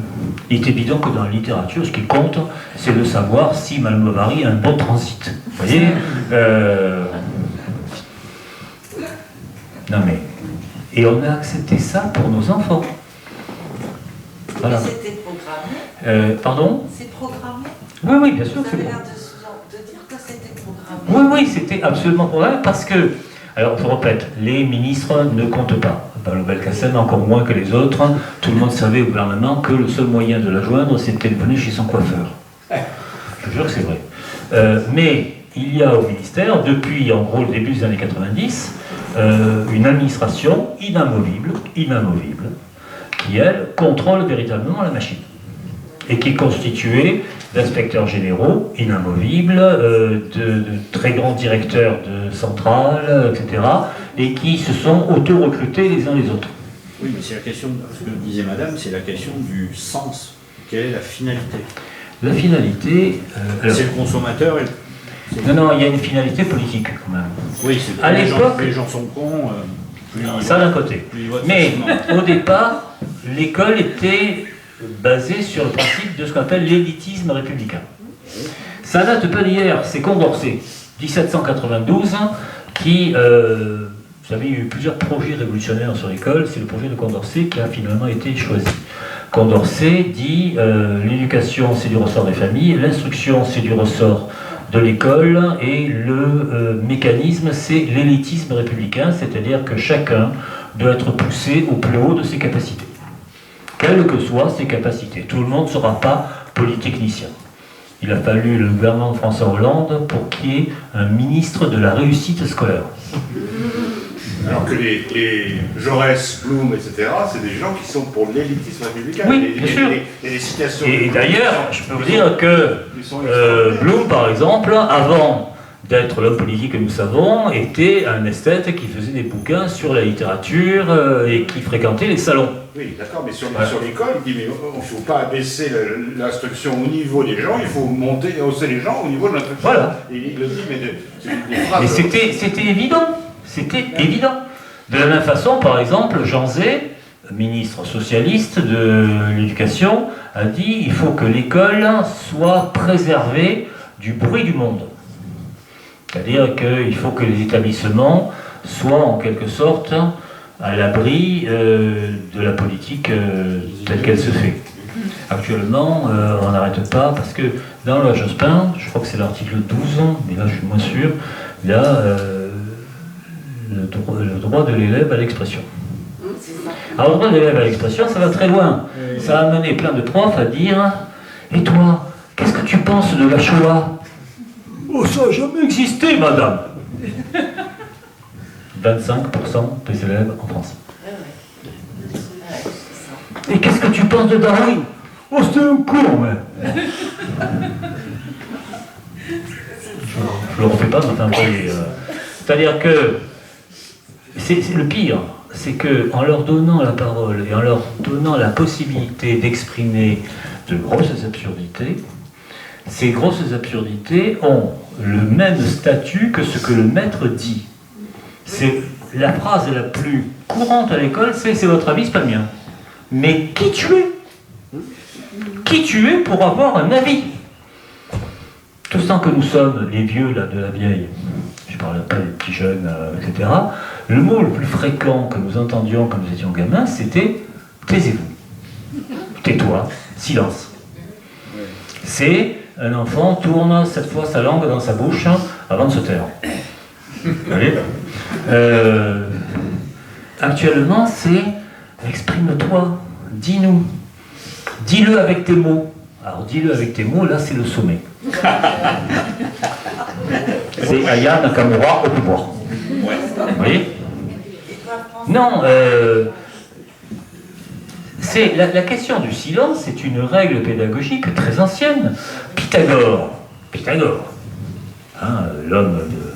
Il est évident que dans la littérature, ce qui compte, c'est de savoir si Madame Bovary a un bon transit. Vous voyez Non mais... Et on a accepté ça pour nos enfants. Voilà. C'était programmé. Pardon? C'est programmé. Oui, bien sûr que Vous c'est avez programmé. l'air de dire que c'était programmé. Oui, c'était absolument programmé parce que, alors je répète, les ministres ne comptent pas. Belkacem encore moins que les autres. Tout le monde savait au gouvernement que le seul moyen de la joindre, c'était de venir chez son coiffeur. Je jure que c'est vrai. Mais il y a au ministère, depuis en gros le début des années 90, une administration inamovible, qui, elle, contrôle véritablement la machine. Et qui est constituée d'inspecteurs généraux inamovibles, de très grands directeurs de centrales, etc., et qui se sont auto-recrutés les uns les autres. Oui, mais c'est la question, ce que disait madame, c'est la question du sens. Quelle est la finalité? La finalité... c'est le consommateur et... Non, il y a une finalité politique quand même. Oui, c'est à l'époque, les gens sont cons. Ça d'un côté. Mais au départ, l'école était basée sur le principe de ce qu'on appelle l'élitisme républicain. Ça date pas d'hier, c'est Condorcet, 1792, qui... vous savez, il y a eu plusieurs projets révolutionnaires sur l'école, c'est le projet de Condorcet qui a finalement été choisi. Condorcet dit l'éducation c'est du ressort des familles, l'instruction c'est du ressort de l'école et le mécanisme c'est l'élitisme républicain, c'est-à-dire que chacun doit être poussé au plus haut de ses capacités. Quelles que soient ses capacités. Tout le monde ne sera pas polytechnicien. Il a fallu le gouvernement de François Hollande pour qu'il y ait un ministre de la réussite scolaire. Alors que les Jaurès, Blum, etc., c'est des gens qui sont pour l'élitisme républicain. Oui, bien sûr. Les citations. Et d'ailleurs, je peux vous dire que Blum, par exemple, avant d'être l'homme politique que nous savons, était un esthète qui faisait des bouquins sur la littérature et qui fréquentait les salons. Oui, d'accord, mais sur l'école, il dit mais il ne faut pas abaisser l'instruction au niveau des gens, il faut hausser les gens au niveau de l'instruction. Voilà. Et il le dit, mais des phrases... Mais c'était évident. C'était évident. De la même façon, par exemple, Jean Zay, ministre socialiste de l'Éducation, a dit il faut que l'école soit préservée du bruit du monde. C'est-à-dire qu'il faut que les établissements soient en quelque sorte à l'abri de la politique telle qu'elle se fait. Actuellement, on n'arrête pas parce que dans la loi Jospin, je crois que c'est l'article 12, mais là je suis moins sûr, il y a le droit de l'élève à l'expression. Alors le droit de l'élève à l'expression, ça va très loin. Ça a amené plein de profs à dire « Et toi, qu'est-ce que tu penses de la Shoah ?» Oh, ça n'a jamais existé, madame. 25% des élèves en France. Et qu'est-ce que tu penses de Darwin? Oh, c'était un con, mais... Je le refais pas, mais enfin, vous voyez, c'est-à-dire que c'est le pire, c'est que en leur donnant la parole et en leur donnant la possibilité d'exprimer de grosses absurdités, ces grosses absurdités ont le même statut que ce que le maître dit. C'est la phrase la plus courante à l'école, c'est votre avis, c'est pas le mien. Mais qui tu es? Qui tu es pour avoir un avis? Tout ce temps que nous sommes les vieux là, de la vieille, je ne parle pas des petits jeunes, etc., le mot le plus fréquent que nous entendions quand nous étions gamins, c'était « taisez-vous »,« tais-toi »,« silence ». C'est un enfant tourne 7 fois sa langue dans sa bouche avant de se taire. Allez. Actuellement, c'est « exprime-toi, dis-nous, dis-le avec tes mots ». Alors dis-le avec tes mots, là c'est le sommet. C'est Aya Nakamura au pouvoir. Vous voyez? Non, c'est la question du silence, c'est une règle pédagogique très ancienne. Pythagore, hein, l'homme de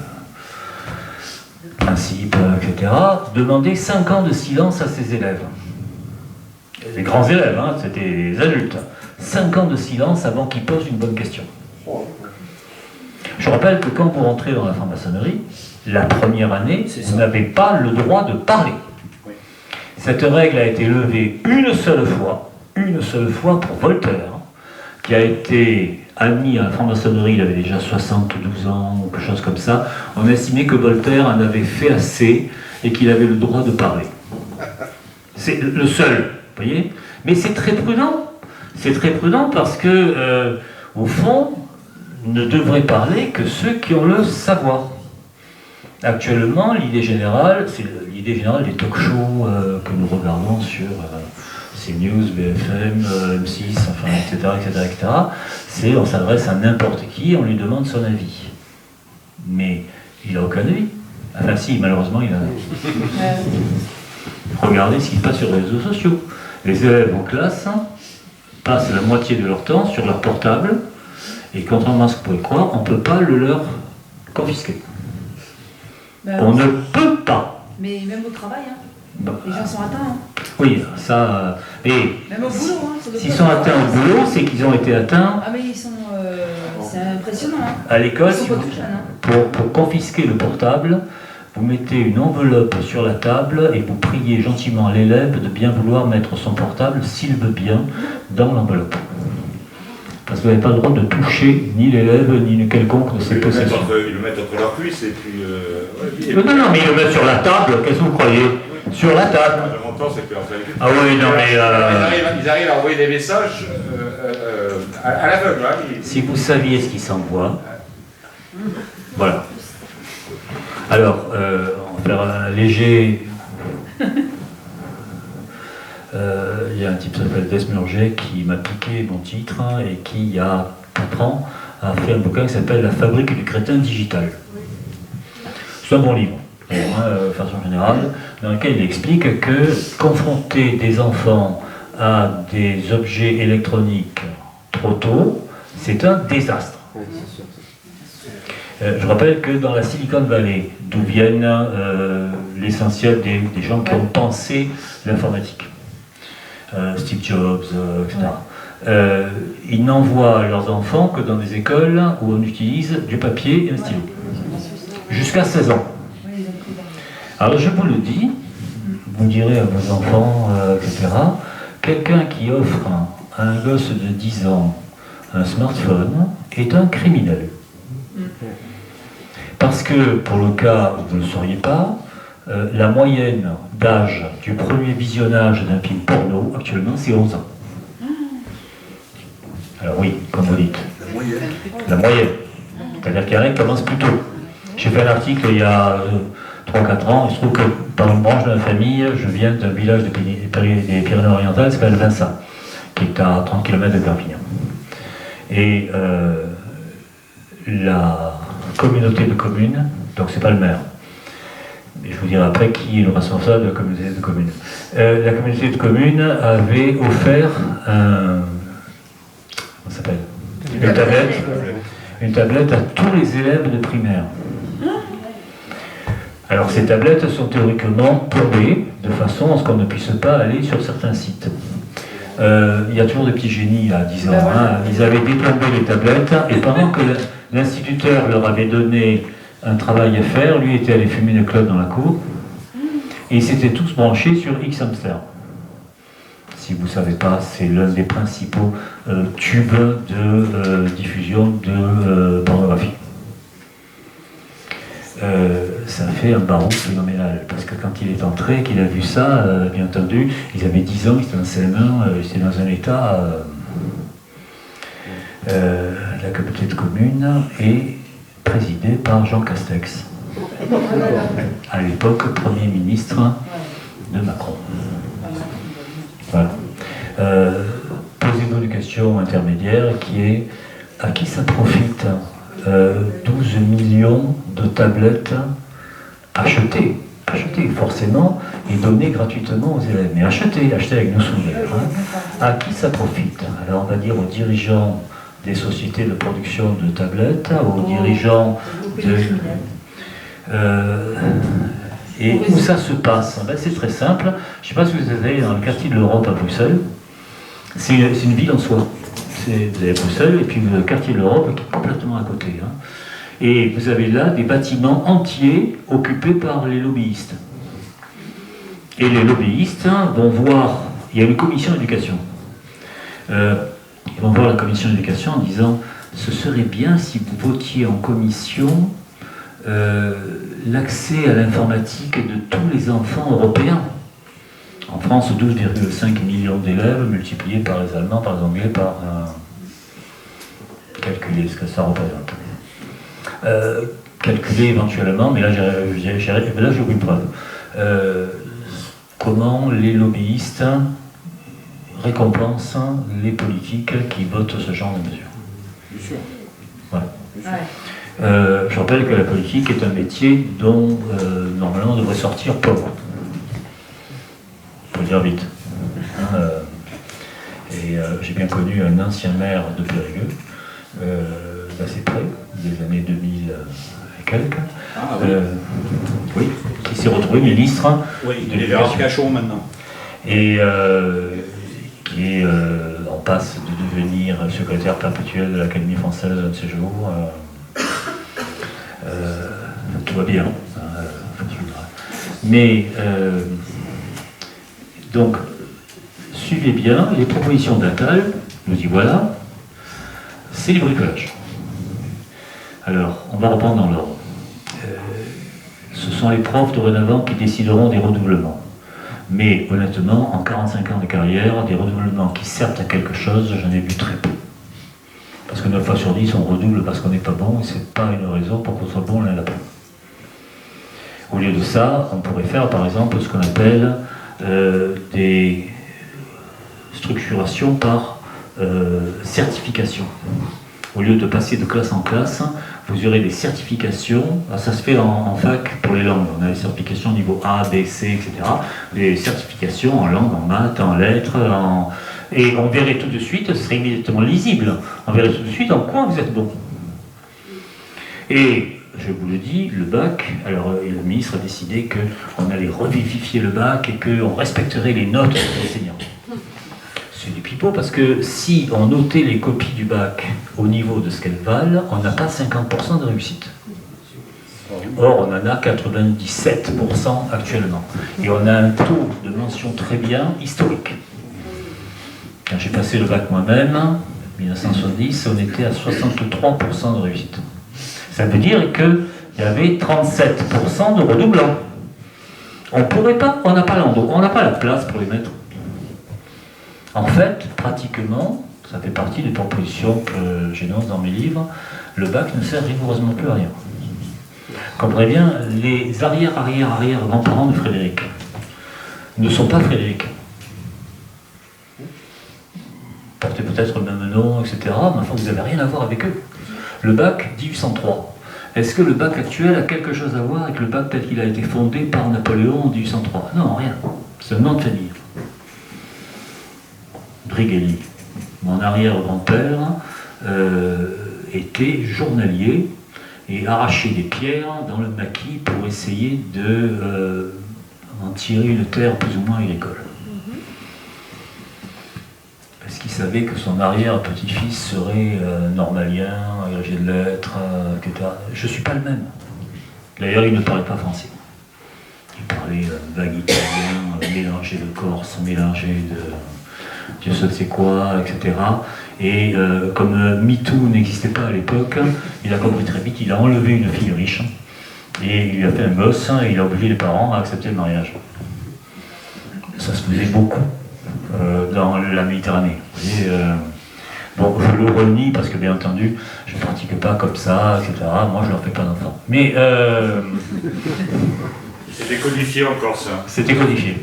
principe, etc., demandait 5 ans de silence à ses élèves. Les grands élèves, hein, c'était les adultes. 5 ans de silence avant qu'ils posent une bonne question. Je rappelle que quand vous rentrez dans la franc-maçonnerie, la première année, vous n'avez pas le droit de parler. Cette règle a été levée une seule fois pour Voltaire, qui a été admis à la franc-maçonnerie, il avait déjà 72 ans, ou quelque chose comme ça. On estimait que Voltaire en avait fait assez et qu'il avait le droit de parler. C'est le seul, vous voyez? Mais c'est très prudent. C'est très prudent parce que, au fond, ne devraient parler que ceux qui ont le savoir. Actuellement, l'idée générale, c'est l'idée générale des talk-shows que nous regardons sur CNews, BFM, M6, enfin, etc., c'est on s'adresse à n'importe qui, on lui demande son avis. Mais il n'a aucun avis. Enfin si, malheureusement, il a un avis. Regardez ce qui se passe sur les réseaux sociaux. Les élèves en classe passent la moitié de leur temps sur leur portable, et contrairement à ce que vous pouvez croire, on ne peut pas le leur confisquer. On ne peut pas. Mais même au travail, hein. Bon. Les gens sont atteints. Hein. Oui, ça... et même au boulot, hein. S'ils sont atteints au boulot, c'est qu'ils ont été atteints... Ah mais ils sont... c'est impressionnant, hein. À l'école, Ils sont si pas vous, tout jeunes, hein. pour confisquer le portable, vous mettez une enveloppe sur la table et vous priez gentiment l'élève de bien vouloir mettre son portable, s'il veut bien, dans l'enveloppe. Parce que vous n'avez pas le droit de toucher ni l'élève, ni quelconque de ses possessions. Ils le mettent entre leurs cuisses et puis... Non, mais ils le mettent sur la table, qu'est-ce que vous croyez? Sur la table. Ah oui, non mais... Ils arrivent à envoyer des messages à l'aveugle. Hein. Si vous saviez ce qui s'envoie... Voilà. Alors, on va faire un léger... Il y a un type qui s'appelle Desmurger qui m'a piqué mon titre et qui, il y a 4 ans, a fait un bouquin qui s'appelle « La fabrique du crétin digital ». C'est un bon livre, de façon générale, dans lequel il explique que confronter des enfants à des objets électroniques trop tôt, c'est un désastre. Je rappelle que dans la Silicon Valley, d'où viennent l'essentiel des gens qui ont pensé l'informatique, Steve Jobs, etc. Ils n'envoient leurs enfants que dans des écoles où on utilise du papier et un stylo. Jusqu'à 16 ans. Alors je vous le dis, vous direz à vos enfants, etc., quelqu'un qui offre à un gosse de 10 ans un smartphone est un criminel. Parce que, pour le cas où vous ne le sauriez pas, la moyenne d'âge du premier visionnage d'un film porno, actuellement, c'est 11 ans. Alors oui, comme vous dites. La moyenne. C'est-à-dire qu'il y en a qui commencent plus tôt. J'ai fait un article il y a 3-4 ans, il se trouve que par une branche de la famille, je viens d'un village des Pyrénées-Orientales qui s'appelle Vincent, qui est à 30 km de Perpignan. Et communauté de communes, donc c'est pas le maire. Et je vous dirai après qui est le responsable de la communauté de communes. La communauté de communes avait offert comment ça s'appelle ? Une tablette à tous les élèves de primaire. Alors ces tablettes sont théoriquement plombées de façon à ce qu'on ne puisse pas aller sur certains sites. Il y a toujours des petits génies à 10 ans. Hein. Ils avaient déplombé les tablettes et pendant que l'instituteur leur avait donné un travail à faire, lui était allé fumer une clope dans la cour et ils s'étaient tous branchés sur X-Hamster. Si vous ne savez pas, c'est l'un des principaux tubes de diffusion de pornographie. Ça fait un barreau phénoménal, parce que quand il est entré, qu'il a vu ça, bien entendu, ils avaient 10 ans, ils étaient dans CM1, ils étaient dans un état... la communauté de communes est présidée par Jean Castex, à l'époque Premier ministre de Macron. Voilà. Posez-vous une question intermédiaire qui est à qui ça profite 12 millions de tablettes achetées forcément et données gratuitement aux élèves, mais achetées avec nos souvenirs. Hein. À qui ça profite? Alors on va dire aux dirigeants des sociétés de production de tablettes, aux dirigeants de... et où ça se passe? Ben, c'est très simple. Je ne sais pas si vous êtes allé dans le quartier de l'Europe à Bruxelles. C'est une ville en soi. Vous avez Bruxelles et puis le quartier de l'Europe qui est complètement à côté. Hein. Et vous avez là des bâtiments entiers occupés par les lobbyistes. Et les lobbyistes vont voir, il y a une commission d'éducation. Ils vont voir la commission d'éducation en disant ce serait bien si vous votiez en commission l'accès à l'informatique de tous les enfants européens. En France, 12,5 millions d'élèves multipliés par les Allemands, par les Anglais, par calculer ce que ça représente. Calculer éventuellement, mais là j'ai une preuve. Comment les lobbyistes récompensent les politiques qui votent ce genre de mesures. Bien sûr. Voilà. Ouais. Je rappelle que la politique est un métier dont normalement on devrait sortir pauvre. Pour le dire vite. Hein, j'ai bien connu un ancien maire de Périgueux, d'assez près, des années 2000 et quelques, ah, oui. Oui, qui s'est retrouvé ministre. Oui, il est vers Arcachon maintenant. Et qui est en passe de devenir secrétaire perpétuel de l'Académie française de ces jours. Tout va bien. Mais, donc, suivez bien les propositions d'Attal, nous y voilà, c'est du bricolage. Alors, on va reprendre dans l'ordre. Ce sont les profs dorénavant qui décideront des redoublements. Mais honnêtement, en 45 ans de carrière, des redoublements qui servent à quelque chose, j'en ai vu très peu. Parce que 9 fois sur 10, on redouble parce qu'on n'est pas bon, et c'est pas une raison pour qu'on soit bon l'un l'après. Au lieu de ça, on pourrait faire par exemple ce qu'on appelle des structurations par certification. Au lieu de passer de classe en classe, vous aurez des certifications. Alors ça se fait en fac pour les langues. On a des certifications niveau A, B, C, etc. Des certifications en langue, en maths, en lettres, et on verrait tout de suite, ce serait immédiatement lisible, on verrait tout de suite en quoi vous êtes bon. Et je vous le dis, le bac, alors le ministre a décidé qu'on allait revivifier le bac et qu'on respecterait les notes des enseignants. C'est du pipeau parce que si on notait les copies du bac au niveau de ce qu'elles valent, on n'a pas 50% de réussite. Or, on en a 97% actuellement. Et on a un taux de mention très bien historique. Quand j'ai passé le bac moi-même, en 1970, on était à 63% de réussite. Ça veut dire qu'il y avait 37% de redoublants. On pourrait pas, on n'a pas l'endroit, on n'a pas la place pour les mettre. En fait, pratiquement, ça fait partie des propositions que j'énonce dans mes livres, le bac ne sert rigoureusement plus à rien. Comprenez bien, les arrière-grands-parents de Frédéric ne sont pas Frédéric. Portez peut-être le même nom, etc., mais enfin, vous n'avez rien à voir avec eux. Le bac, 1803. Est-ce que le bac actuel a quelque chose à voir avec le bac tel qu'il a été fondé par Napoléon en 1803? Non, rien. C'est un nom de famille. Brigelli, mon arrière-grand-père, était journalier et arrachait des pierres dans le maquis pour essayer de en tirer une terre plus ou moins agricole. Parce qu'il savait que son arrière-petit-fils serait normalien, agrégé de lettres, etc. Je ne suis pas le même. D'ailleurs, il ne parlait pas français. Il parlait vague italien, mélangé de corse, mélangé de Dieu sait quoi, etc. Et comme MeToo n'existait pas à l'époque, il a compris très vite, il a enlevé une fille riche et il lui a fait un gosse et il a obligé les parents à accepter le mariage. Ça se faisait beaucoup dans la Méditerranée. Et, bon, je le renie parce que bien entendu, je ne pratique pas comme ça, etc. Moi, je ne leur fais pas d'enfants. Mais C'était codifié en Corse. c'était codifié.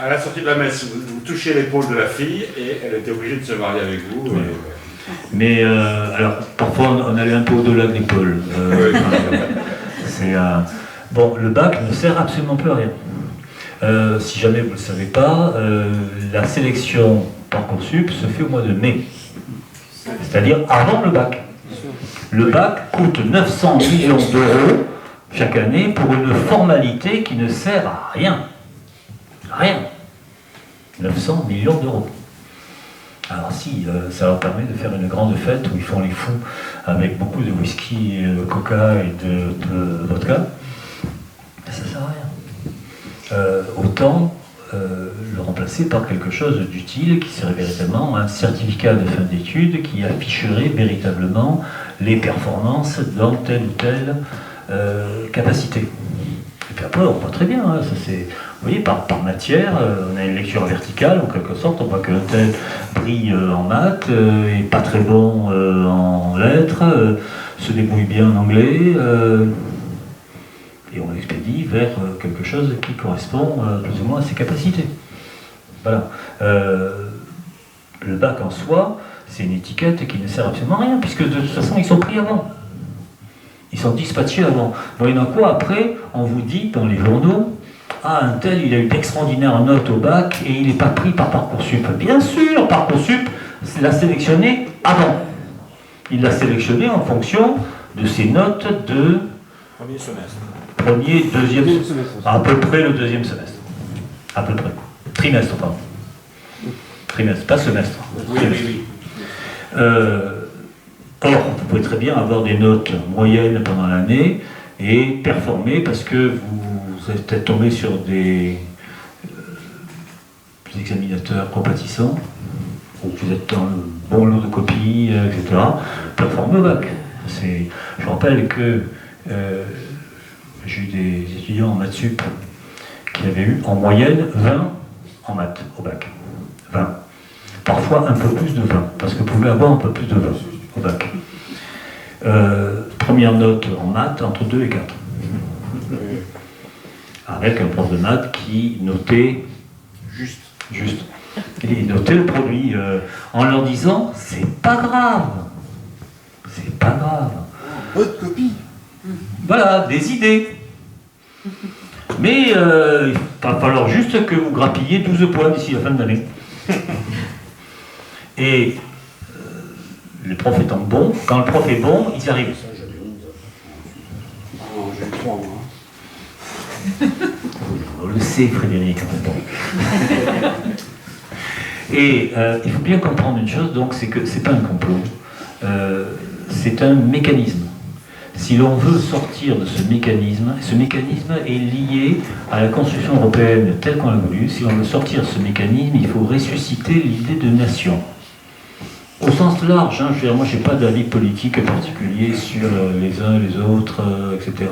À la sortie de la messe, vous touchiez l'épaule de la fille et elle était obligée de se marier avec vous. Ouais. Mais alors, parfois, on allait un peu au-delà de l'épaule. Bon, le bac ne sert absolument plus à rien. Si jamais vous ne le savez pas, la sélection Parcoursup se fait au mois de mai. C'est-à-dire avant le bac. Le bac coûte 900 millions d'euros chaque année pour une formalité qui ne sert à rien. Rien. 900 millions d'euros. Alors si, ça leur permet de faire une grande fête où ils font les fous avec beaucoup de whisky, de coca et de vodka, ça ne sert à rien. Autant le remplacer par quelque chose d'utile qui serait véritablement un certificat de fin d'études qui afficherait véritablement les performances dans telle ou telle capacité. Et puis après, on voit très bien, hein, ça c'est, vous voyez, par matière, on a une lecture verticale, en quelque sorte, on voit qu'un tel brille en maths, est pas très bon en lettres, se débrouille bien en anglais, et on l'expédie vers quelque chose qui correspond plus ou moins à ses capacités. Voilà. Le bac en soi, c'est une étiquette qui ne sert absolument à rien, puisque de toute façon, ils sont pris avant. Ils sont dispatchés avant. Donc, il y en a quoi après, on vous dit dans les journaux, ah, un tel, il a eu d'extraordinaires notes au bac et il n'est pas pris par Parcoursup. Bien sûr, Parcoursup l'a sélectionné avant. Il l'a sélectionné en fonction de ses notes de Premier semestre. premier, deuxième semestre. À peu près le deuxième semestre. À peu près. Trimestre, pardon. Trimestre, pas semestre. Oui, oui, oui. Or, vous pouvez très bien avoir des notes moyennes pendant l'année et performer parce que vous êtes peut-être tombé sur des examinateurs compatissants, ou que vous êtes dans le bon lot de copies, etc. Performer au bac. Je rappelle que j'ai eu des étudiants en maths sup qui avaient eu en moyenne 20 en maths au bac. 20. Parfois un peu plus de 20, parce que vous pouvez avoir un peu plus de 20 au bac. Première note en maths entre 2 et 4. Avec un prof de maths qui notait juste. Et il notait le produit en leur disant c'est pas grave. C'est pas grave. Bonne copie. Voilà, des idées. Mais il va falloir juste que vous grappilliez 12 points d'ici la fin de l'année. Et les profs étant bons, quand le prof est bon, ils y arrivent. J'ai eu 3 mois. On le sait, Frédéric. Et il faut bien comprendre une chose, donc, c'est que c'est pas un complot, c'est un mécanisme. Si l'on veut sortir de ce mécanisme est lié à la construction européenne telle qu'on l'a voulu. Si l'on veut sortir de ce mécanisme, il faut ressusciter l'idée de nation. Au sens large, hein, moi je n'ai pas d'avis politique particulier sur les uns et les autres, etc.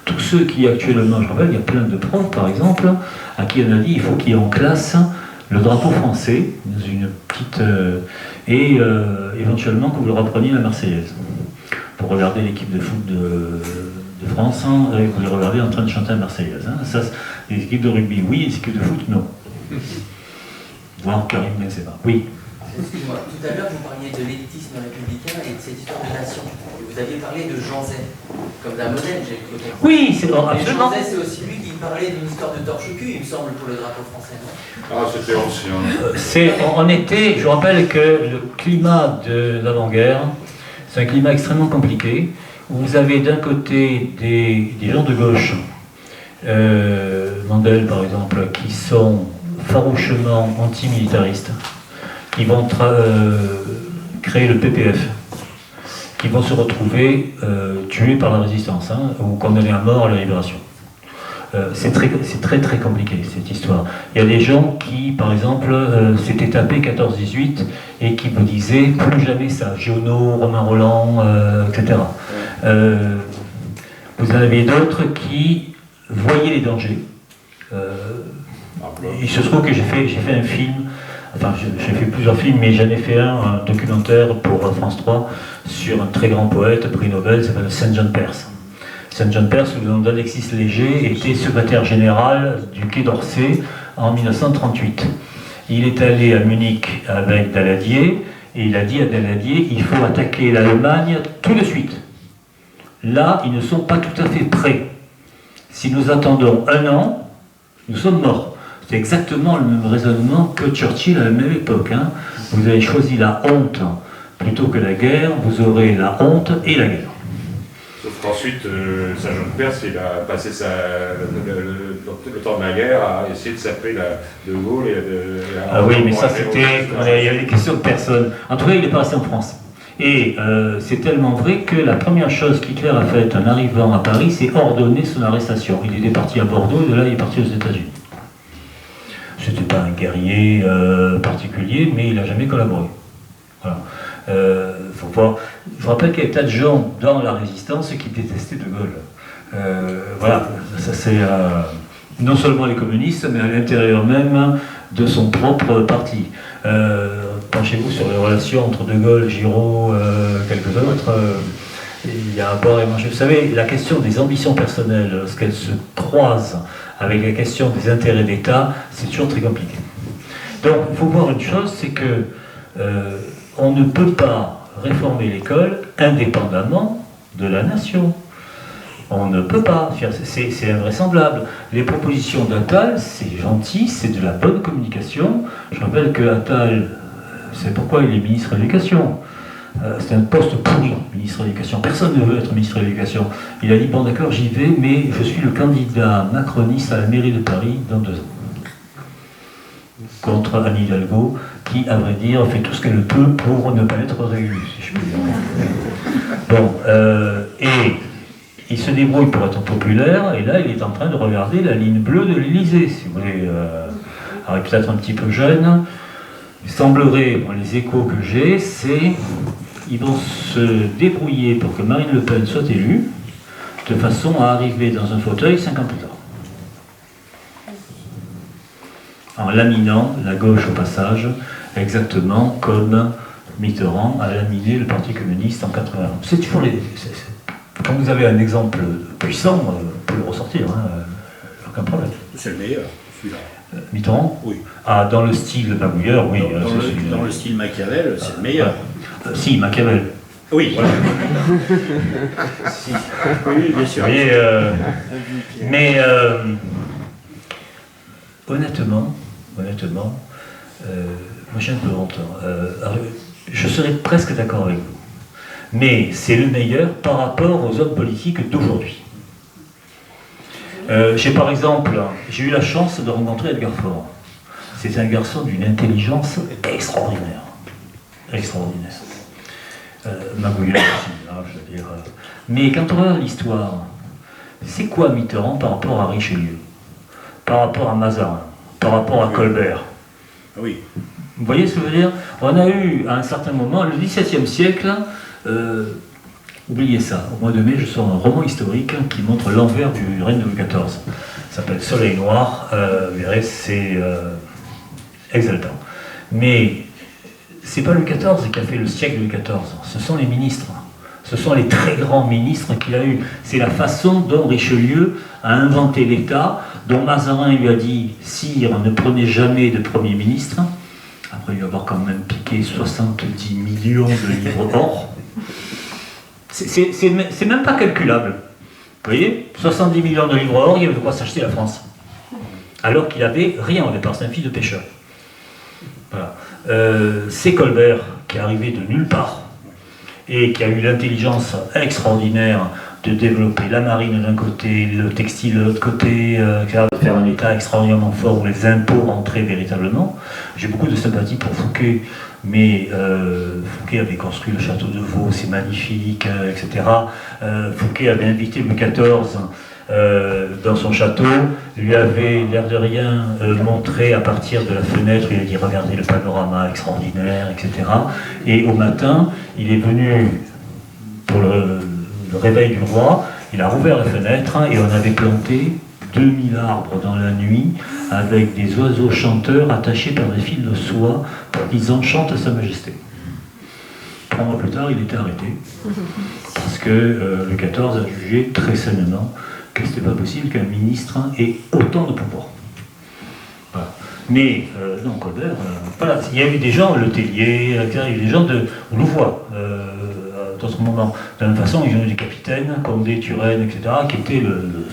Tous ceux qui actuellement, je rappelle, il y a plein de profs par exemple, à qui on a dit il faut qu'il y ait en classe le drapeau français, dans une petite... et éventuellement que vous le repreniez la Marseillaise. Pour regarder l'équipe de foot de France, hein, et vous les regardez en train de chanter la Marseillaise. Hein. Ça, les équipes de rugby, oui, les équipes de foot, non. Voir Karim Benzema, oui. Excusez-moi, tout à l'heure vous parliez de l'élitisme républicain et de cette histoire de nation. Vous Vous aviez parlé de Jean Zay, comme d'un modèle, j'ai cru. Oui, c'est Et absolument. Jean Zay, c'est aussi lui qui parlait d'une histoire de torche-cul, il me semble, pour le drapeau français, non? Ah, c'était ancien. On était, je vous rappelle que le climat de l'avant-guerre, c'est un climat extrêmement compliqué, où vous avez d'un côté des gens de gauche, Mandel par exemple, qui sont farouchement antimilitaristes, qui vont créer le PPF, qui vont se retrouver tués par la résistance, hein, ou condamnés à mort à la libération. C'est très compliqué cette histoire. Il y a des gens qui, par exemple, s'étaient tapés 14-18 et qui vous disaient plus jamais ça, Giono, Romain Roland, etc. Vous en avez d'autres qui voyaient les dangers. Il se trouve que j'ai fait un film, enfin j'ai fait plusieurs films, mais j'en ai fait un documentaire pour France 3 sur un très grand poète, prix Nobel, qui s'appelle Saint John Perse. Saint John Perse, le nom d'Alexis Léger, était secrétaire général du Quai d'Orsay en 1938. Il est allé à Munich avec Daladier, et il a dit à Daladier, il faut attaquer l'Allemagne tout de suite. Là, ils ne sont pas tout à fait prêts. Si nous attendons 1 an, nous sommes morts. C'est exactement le même raisonnement que Churchill à la même époque. Hein. Vous avez choisi la honte plutôt que la guerre, vous aurez la honte et la guerre. Sauf qu'ensuite, Saint Jean de Perse, il a passé le temps de la guerre à essayer de s'appeler De Gaulle et de... Ah oui, mais ça c'était... Il y avait des questions de personnes. En tout cas, il n'est pas resté en France. Et c'est tellement vrai que la première chose qu'Hitler a faite en arrivant à Paris, c'est ordonner son arrestation. Il était parti à Bordeaux et de là il est parti aux États-Unis. C'était pas un guerrier particulier, mais il n'a jamais collaboré. Voilà. Faut voir. Je rappelle qu'il y avait tas de gens dans la résistance qui détestaient De Gaulle. Voilà, ça c'est non seulement les communistes, mais à l'intérieur même de son propre parti. Penchez-vous sur les relations entre De Gaulle, Giraud, quelques autres. Il y a à boire et manger. Vous savez, la question des ambitions personnelles, lorsqu'elles se croisent avec la question des intérêts d'État, c'est toujours très compliqué. Donc, il faut voir une chose, c'est que on ne peut pas réformer l'école indépendamment de la nation. On ne peut pas, c'est invraisemblable. Les propositions d'Attal, c'est gentil, c'est de la bonne communication. Je rappelle que Attal, c'est pourquoi il est ministre de l'Éducation. C'est un poste pourri, ministre de l'Éducation. Personne ne veut être ministre de l'Éducation. Il a dit, bon d'accord, j'y vais, mais je suis le candidat macroniste à la mairie de Paris dans 2 ans. Contre Anne Hidalgo, qui, à vrai dire, fait tout ce qu'elle peut pour ne pas être réélue, si je puis dire. Bon, et il se débrouille pour être populaire, et là, il est en train de regarder la ligne bleue de l'Élysée, si vous voulez. Alors, il est peut-être un petit peu jeune. Il semblerait, bon, les échos que j'ai, c'est qu'ils vont se débrouiller pour que Marine Le Pen soit élue, de façon à arriver dans un fauteuil 5 ans plus tard. En laminant la gauche au passage, exactement comme Mitterrand a laminé le Parti communiste en 81. C'est toujours quand vous avez un exemple puissant, vous pouvez le ressortir, hein, aucun problème. C'est le meilleur, celui-là. Mitterrand ? Oui. Ah, dans le style Magouilleur, oui. Dans le style Machiavel, c'est le meilleur. Si, Machiavel. Oui, voilà. Si. Oui, bien sûr. Voyez, mais honnêtement, moi j'ai un peu honte. Je serais presque d'accord avec vous. Mais c'est le meilleur par rapport aux hommes politiques d'aujourd'hui. Par exemple, j'ai eu la chance de rencontrer Edgar Faure. C'est un garçon d'une intelligence extraordinaire. Extraordinaire. Magouilleur aussi, hein, je veux dire. Mais quand on regarde l'histoire, c'est quoi Mitterrand par rapport à Richelieu, par rapport à Mazarin, par rapport à Colbert? Oui. Vous voyez ce que je veux dire? On a eu, à un certain moment, le XVIIe siècle, oubliez ça, au mois de mai, je sors un roman historique qui montre l'envers du règne de Louis XIV. Ça s'appelle Soleil Noir, vous verrez, c'est exaltant. Mais c'est pas Louis XIV qui a fait le siècle de Louis XIV, ce sont les ministres. Ce sont les très grands ministres qu'il a eu. C'est la façon dont Richelieu a inventé l'État, dont Mazarin lui a dit « Sire, ne prenez jamais de Premier ministre ». Après lui avoir quand même piqué 70 millions de livres or. C'est même pas calculable. Vous voyez, 70 millions de livres or, il avait de quoi s'acheter la France. Alors qu'il n'avait rien au départ, c'est un fils de pêcheur. Voilà. C'est Colbert qui est arrivé de nulle part et qui a eu l'intelligence extraordinaire de développer la marine d'un côté, le textile de l'autre côté, de faire un État extraordinairement fort où les impôts rentraient véritablement. J'ai beaucoup de sympathie pour Fouquet, mais Fouquet avait construit le château de Vaux, c'est magnifique, etc. Fouquet avait invité Louis XIV dans son château, lui avait l'air de rien montré à partir de la fenêtre, il a dit regardez le panorama extraordinaire, etc. Et au matin, il est venu pour le réveil du roi, il a rouvert la fenêtre et on avait planté 2000 arbres dans la nuit avec des oiseaux chanteurs attachés par des fils de soie pour qu'ils enchantent Sa Majesté. 3 mois plus tard, il était arrêté parce que le XIV a jugé très sainement que c'était pas possible qu'un ministre ait autant de pouvoir. Voilà. Mais non, Colbert, voilà, il y a eu des gens, Le Tellier, il y a eu des gens de Louvois, d'autres moments. De la même façon, ils ont eu des capitaines, Condé, Turenne, etc., qui étaient le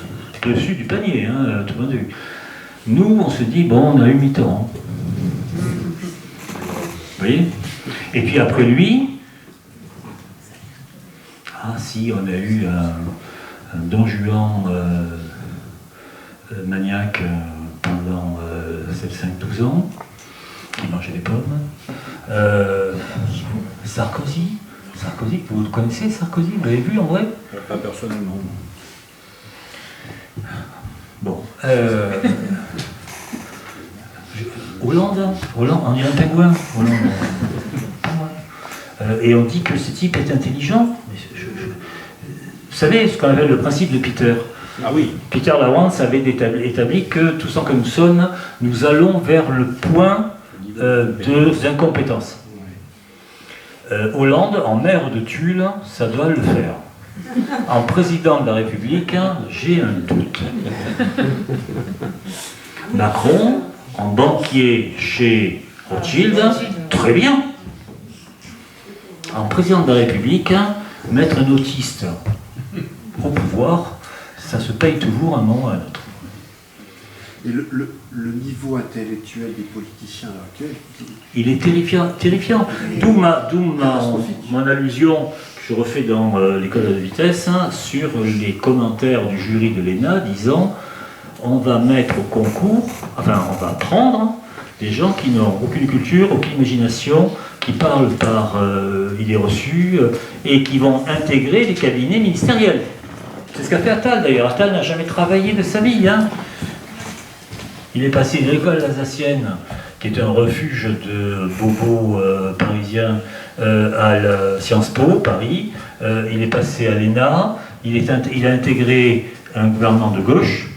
dessus du panier, hein, tout le monde a vu. Nous, on se dit, bon, on a eu Mitterrand. Vous voyez? Et puis après lui, ah si, on a eu un Don Juan maniaque pendant 7-5-12 ans, qui mangeait des pommes. Sarkozy, vous le connaissez, Sarkozy? Vous l'avez vu en vrai? Pas personnellement. Bon. Hollande, on dirait un pingouin. Hollande. Et on dit que ce type est intelligent. Vous savez ce qu'on appelle le principe de Peter. Ah oui. Peter Lawrence avait établi que tout sans que nous sonne, nous allons vers le point d'incompétence. Hollande, en maire de Tulle, ça doit le faire. En président de la République, j'ai un doute. Macron, en banquier chez Rothschild, très bien. En président de la République, mettre un autiste au pouvoir, ça se paye toujours un moment ou à un autre. Et le niveau intellectuel des politiciens à l'heure actuelle, il est terrifiant. D'où mon allusion que je refais dans l'école de la vitesse sur les commentaires du jury de l'ENA disant on va mettre au concours, enfin on va prendre des gens qui n'ont aucune culture, aucune imagination, qui parlent par idées reçues et qui vont intégrer les cabinets ministériels. C'est ce qu'a fait Attal d'ailleurs. Attal n'a jamais travaillé de sa vie. Hein. Il est passé de l'école alsacienne, qui est un refuge de bobos parisiens, à la Sciences Po, Paris. Il est passé à l'ENA. Il a intégré un gouvernement de gauche.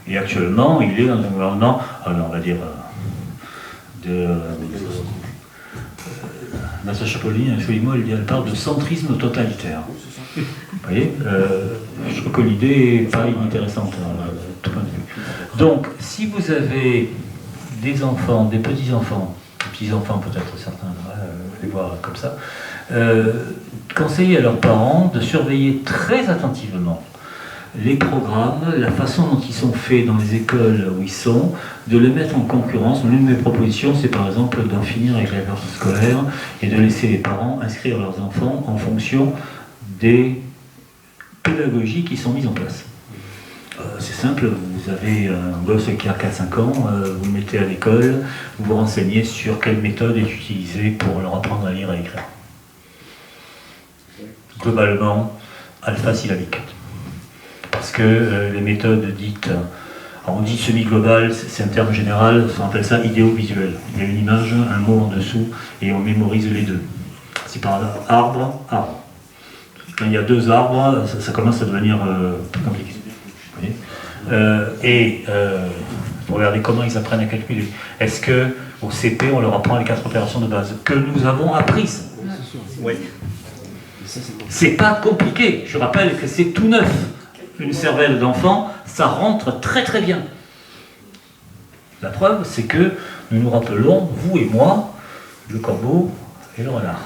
Et actuellement, il est dans un gouvernement, on va dire, Natacha Polony, elle parle de centrisme totalitaire. Vous voyez, je trouve que l'idée est pas inintéressante, tout point de vue. Donc, si vous avez des enfants, des petits-enfants peut-être certains, les voir comme ça, conseillez à leurs parents de surveiller très attentivement les programmes, la façon dont ils sont faits dans les écoles où ils sont, de les mettre en concurrence. L'une de mes propositions, c'est par exemple d'en finir avec la carte scolaire et de laisser les parents inscrire leurs enfants en fonction des pédagogies qui sont mises en place. C'est simple, vous avez un gosse qui a 4-5 ans, vous le mettez à l'école, vous vous renseignez sur quelle méthode est utilisée pour leur apprendre à lire et à écrire. Globalement, alpha-syllabique. Parce que les méthodes dites, alors on dit semi-global, c'est un terme général, on appelle ça idéo-visuel. Il y a une image, un mot en dessous, et on mémorise les deux. C'est par là, arbre. Quand il y a 2 arbres, ça commence à devenir plus compliqué. Vous voyez, pour regarder comment ils apprennent à calculer. Est-ce qu'au CP, on leur apprend les 4 opérations de base que nous avons apprises? Oui. C'est pas compliqué. Je rappelle que c'est tout neuf. Une cervelle d'enfant, ça rentre très très bien. La preuve, c'est que nous nous rappelons, vous et moi, le corbeau et le renard.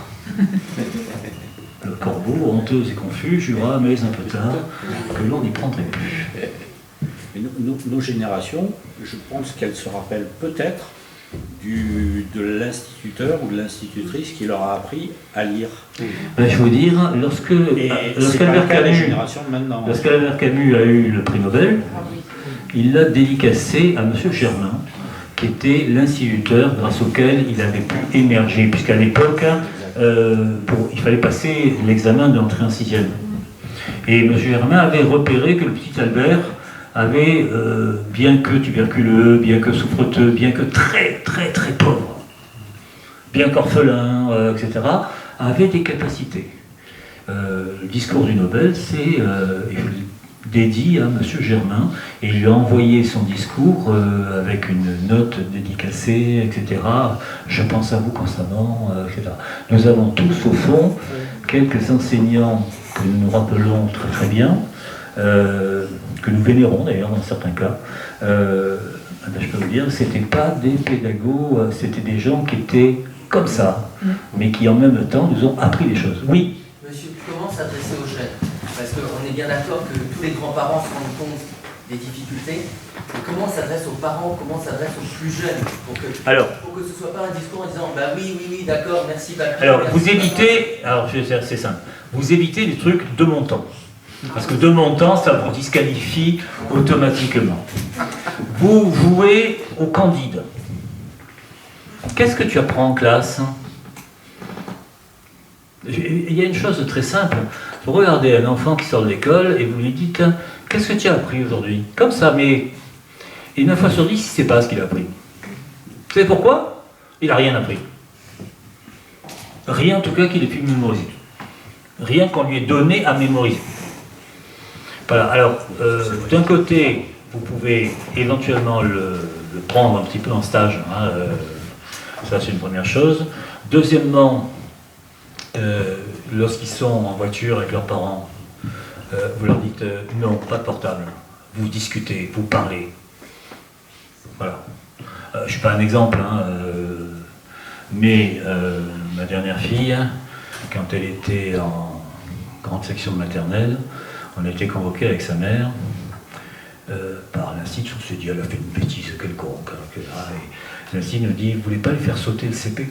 Le corbeau, honteux et confus, jura, mais un peu tard, que l'on n'y prendrait plus. Et nos générations, je pense qu'elles se rappellent peut-être de l'instituteur ou de l'institutrice qui leur a appris à lire. Ben, je veux dire, lorsqu'Albert Camus a eu le prix Nobel, il l'a dédicacé à M. Germain, qui était l'instituteur grâce auquel il avait pu émerger, puisqu'à l'époque, il fallait passer l'examen d'entrée en 6e. Et M. Germain avait repéré que le petit Albert avait, bien que tuberculeux, bien que souffreteux, bien que très très très pauvre, bien qu'orphelin, etc., avait des capacités. Le discours du Nobel, c'est dédié à M. Germain, et il lui a envoyé son discours avec une note dédicacée, etc. Je pense à vous constamment, etc. Nous avons tous, au fond, quelques enseignants que nous nous rappelons très très bien, que nous vénérons d'ailleurs dans certains cas. Je peux vous dire, c'était pas des pédagogues, c'était des gens qui étaient comme ça, mais qui en même temps nous ont appris des choses. Oui. Monsieur, comment s'adresser aux jeunes? Parce qu'on est bien d'accord que tous les grands-parents se rendent compte des difficultés. Mais comment on s'adresse aux parents, comment on s'adresse aux plus jeunes pour que ce ne soit pas un discours en disant bah oui, d'accord, merci papy. Alors merci, vous évitez, c'est simple, vous évitez les trucs de mon temps. Parce que de mon temps, ça vous disqualifie automatiquement. Vous jouez au Candide. Qu'est-ce que tu apprends en classe? Il y a une chose de très simple. Vous regardez un enfant qui sort de l'école et vous lui dites « Qu'est-ce que tu as appris aujourd'hui ?» Comme ça, mais... Et 9 fois sur 10, il ne sait pas ce qu'il a appris. Vous savez pourquoi? Il n'a rien appris. Rien en tout cas qu'il ait pu mémoriser. Rien qu'on lui ait donné à mémoriser. Voilà, alors, d'un côté, vous pouvez éventuellement le prendre un petit peu en stage, hein, ça c'est une première chose. Deuxièmement, lorsqu'ils sont en voiture avec leurs parents, vous leur dites non, pas de portable, vous discutez, vous parlez. Voilà. Je ne suis pas un exemple, hein, mais ma dernière fille, quand elle était en grande section de maternelle, on a été convoqué avec sa mère par l'Institut. On s'est dit, elle a fait une bêtise quelconque. Et l'Institut nous dit, vous ne voulez pas lui faire sauter le CP?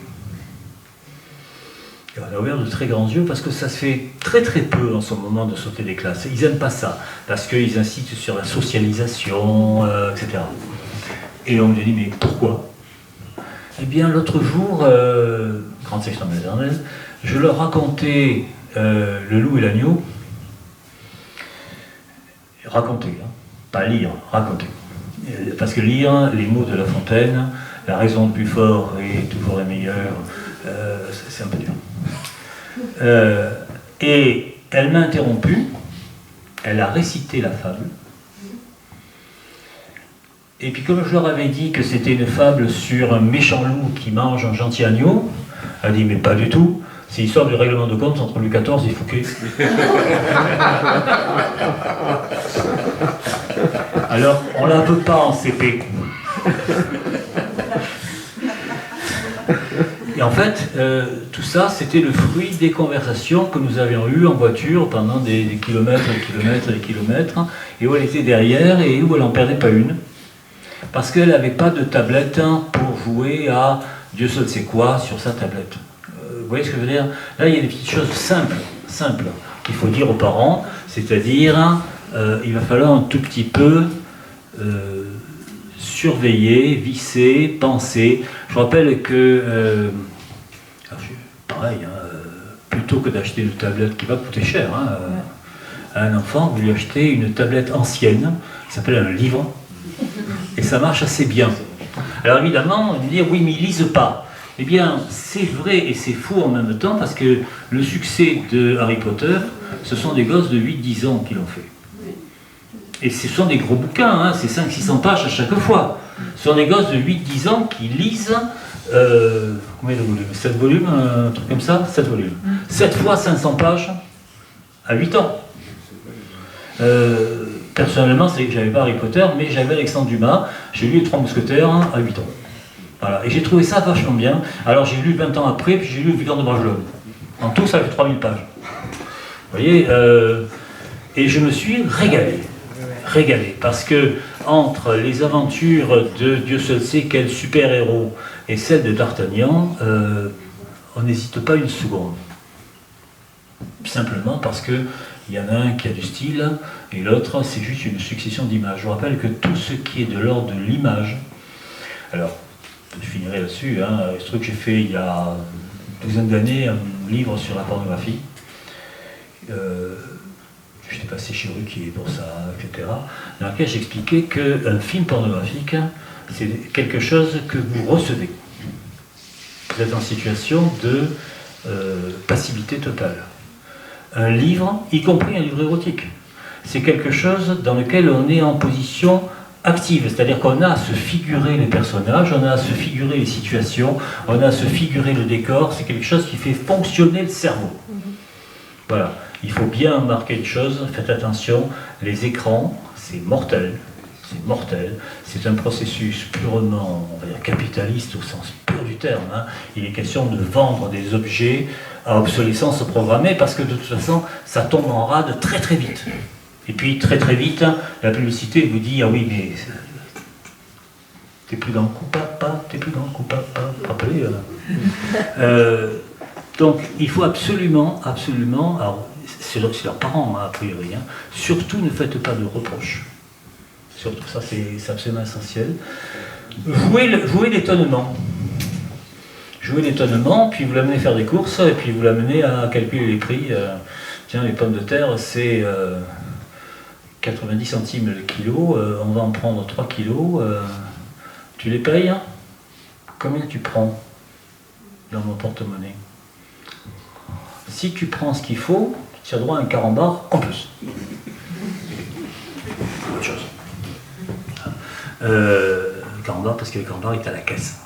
Et on a ouvert de très grands yeux parce que ça se fait très très peu en ce moment de sauter des classes. Ils n'aiment pas ça parce qu'ils incitent sur la socialisation, etc. Et on lui a dit, mais pourquoi? Eh bien, l'autre jour, grande section maternelle, je leur racontais Le loup et l'agneau. Raconter, hein. Pas lire, raconter. Parce que lire les mots de La Fontaine, la raison du plus fort est toujours la meilleure, c'est un peu dur. Et elle m'a interrompu, elle a récité la fable, et puis comme je leur avais dit que c'était une fable sur un méchant loup qui mange un gentil agneau, elle a dit mais pas du tout, c'est l'histoire du règlement de compte entre Louis XIV et Fouquet. Alors, on la veut pas en CP. Et en fait, tout ça, c'était le fruit des conversations que nous avions eues en voiture pendant des kilomètres et kilomètres et kilomètres, et où elle était derrière et où elle n'en perdait pas une. Parce qu'elle n'avait pas de tablette pour jouer à Dieu seul sait quoi sur sa tablette. Vous voyez ce que je veux dire? Là, il y a des petites choses simples qu'il faut dire aux parents, c'est-à-dire, il va falloir un tout petit peu surveiller, visser, penser. Je rappelle que, pareil, plutôt que d'acheter une tablette qui va coûter cher, à un enfant, vous lui achetez une tablette ancienne, qui s'appelle un livre, et ça marche assez bien. Alors évidemment, on va dire, oui, mais ils lisent pas. Eh bien, c'est vrai et c'est faux en même temps, parce que le succès de Harry Potter, ce sont des gosses de 8-10 ans qui l'ont fait. Et ce sont des gros bouquins, c'est 500-600 pages à chaque fois. Ce sont des gosses de 8-10 ans qui lisent, combien de volumes? 7 volumes, un truc comme ça? 7 volumes. 7 fois 500 pages à 8 ans. Personnellement, j'avais pas Harry Potter, mais j'avais Alexandre Dumas, j'ai lu Les Trois Mousquetaires à 8 ans. Voilà. Et j'ai trouvé ça vachement bien. Alors j'ai lu 20 ans après, puis j'ai lu Le Vicaire de Bragelonne. En tout, ça fait 3000 pages. Vous voyez, et je me suis régalé, parce que entre les aventures de Dieu seul sait quel super-héros et celles de D'Artagnan, on n'hésite pas une seconde. Simplement parce qu'il y en a un qui a du style, et l'autre, c'est juste une succession d'images. Je vous rappelle que tout ce qui est de l'ordre de l'image, alors, je finirai là-dessus, hein, ce truc que j'ai fait il y a une douzaine d'années, un livre sur la pornographie. J'étais passé chez Ruquier pour ça, etc. Dans lequel j'expliquais qu'un film pornographique, c'est quelque chose que vous recevez. Vous êtes en situation de passivité totale. Un livre, y compris un livre érotique, c'est quelque chose dans lequel on est en position active, c'est-à-dire qu'on a à se figurer les personnages, on a à se figurer les situations, on a à se figurer le décor, c'est quelque chose qui fait fonctionner le cerveau. Voilà, il faut bien marquer une chose, faites attention, les écrans, c'est mortel, c'est un processus purement, on va dire, capitaliste au sens pur du terme, hein. Il est question de vendre des objets à obsolescence programmée, parce que de toute façon, ça tombe en rade très très vite. Et puis très très vite, la publicité vous dit, ah oui, mais t'es plus dans le coup, papa, t'es plus dans le coup, papa, rappelez. Donc il faut absolument, alors c'est leurs parents, hein, a priori, hein, surtout ne faites pas de reproches. Surtout, ça c'est absolument essentiel. Jouez l'étonnement. Jouez l'étonnement, puis vous l'amenez faire des courses, et puis vous l'amenez à calculer les prix. Tiens, les pommes de terre, c'est 90 centimes le kilo, on va en prendre 3 kilos. Tu les payes, hein? Combien tu prends dans mon porte-monnaie? Si tu prends ce qu'il faut, tu as droit à un carambar en plus. Autre chose. Carambar, parce que le carambar est à la caisse,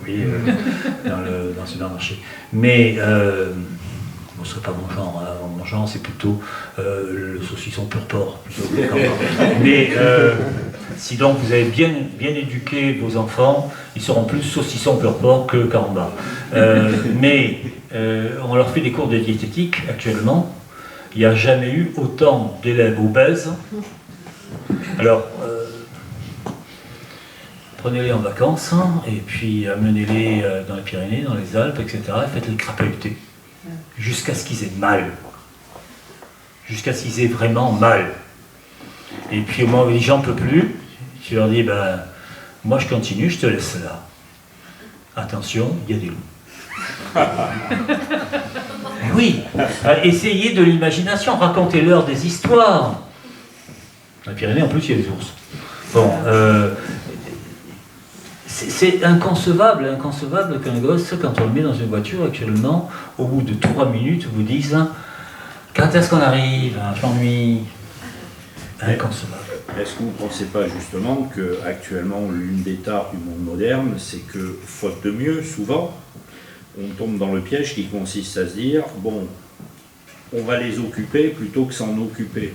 oui, dans le supermarché. Mais ce ne serait pas mon genre, hein. Mon genre c'est plutôt le saucisson pur porc, plutôt que le carambar. Mais si donc vous avez bien éduqué vos enfants, ils seront plus saucisson pur porc que carambar. Mais on leur fait des cours de diététique actuellement. Il n'y a jamais eu autant d'élèves obèses. Alors, prenez-les en vacances, hein, et puis amenez-les dans les Pyrénées, dans les Alpes, etc. Et faites-les crapahuter. Jusqu'à ce qu'ils aient mal. Jusqu'à ce qu'ils aient vraiment mal. Et puis au moment où ils disent j'en peux plus, tu leur dis, ben, moi je continue, je te laisse là. Attention, il y a des loups. Oui, essayez de l'imagination, racontez-leur des histoires. Dans les Pyrénées, en plus, il y a des ours. Bon, c'est inconcevable qu'un gosse, quand on le met dans une voiture actuellement, au bout de 3 minutes, vous dise quand est-ce qu'on arrive, je m'ennuie. Inconcevable. Est-ce que vous ne pensez pas justement qu'actuellement, l'une des tares du monde moderne, c'est que, faute de mieux, souvent, on tombe dans le piège qui consiste à se dire, bon, on va les occuper plutôt que s'en occuper.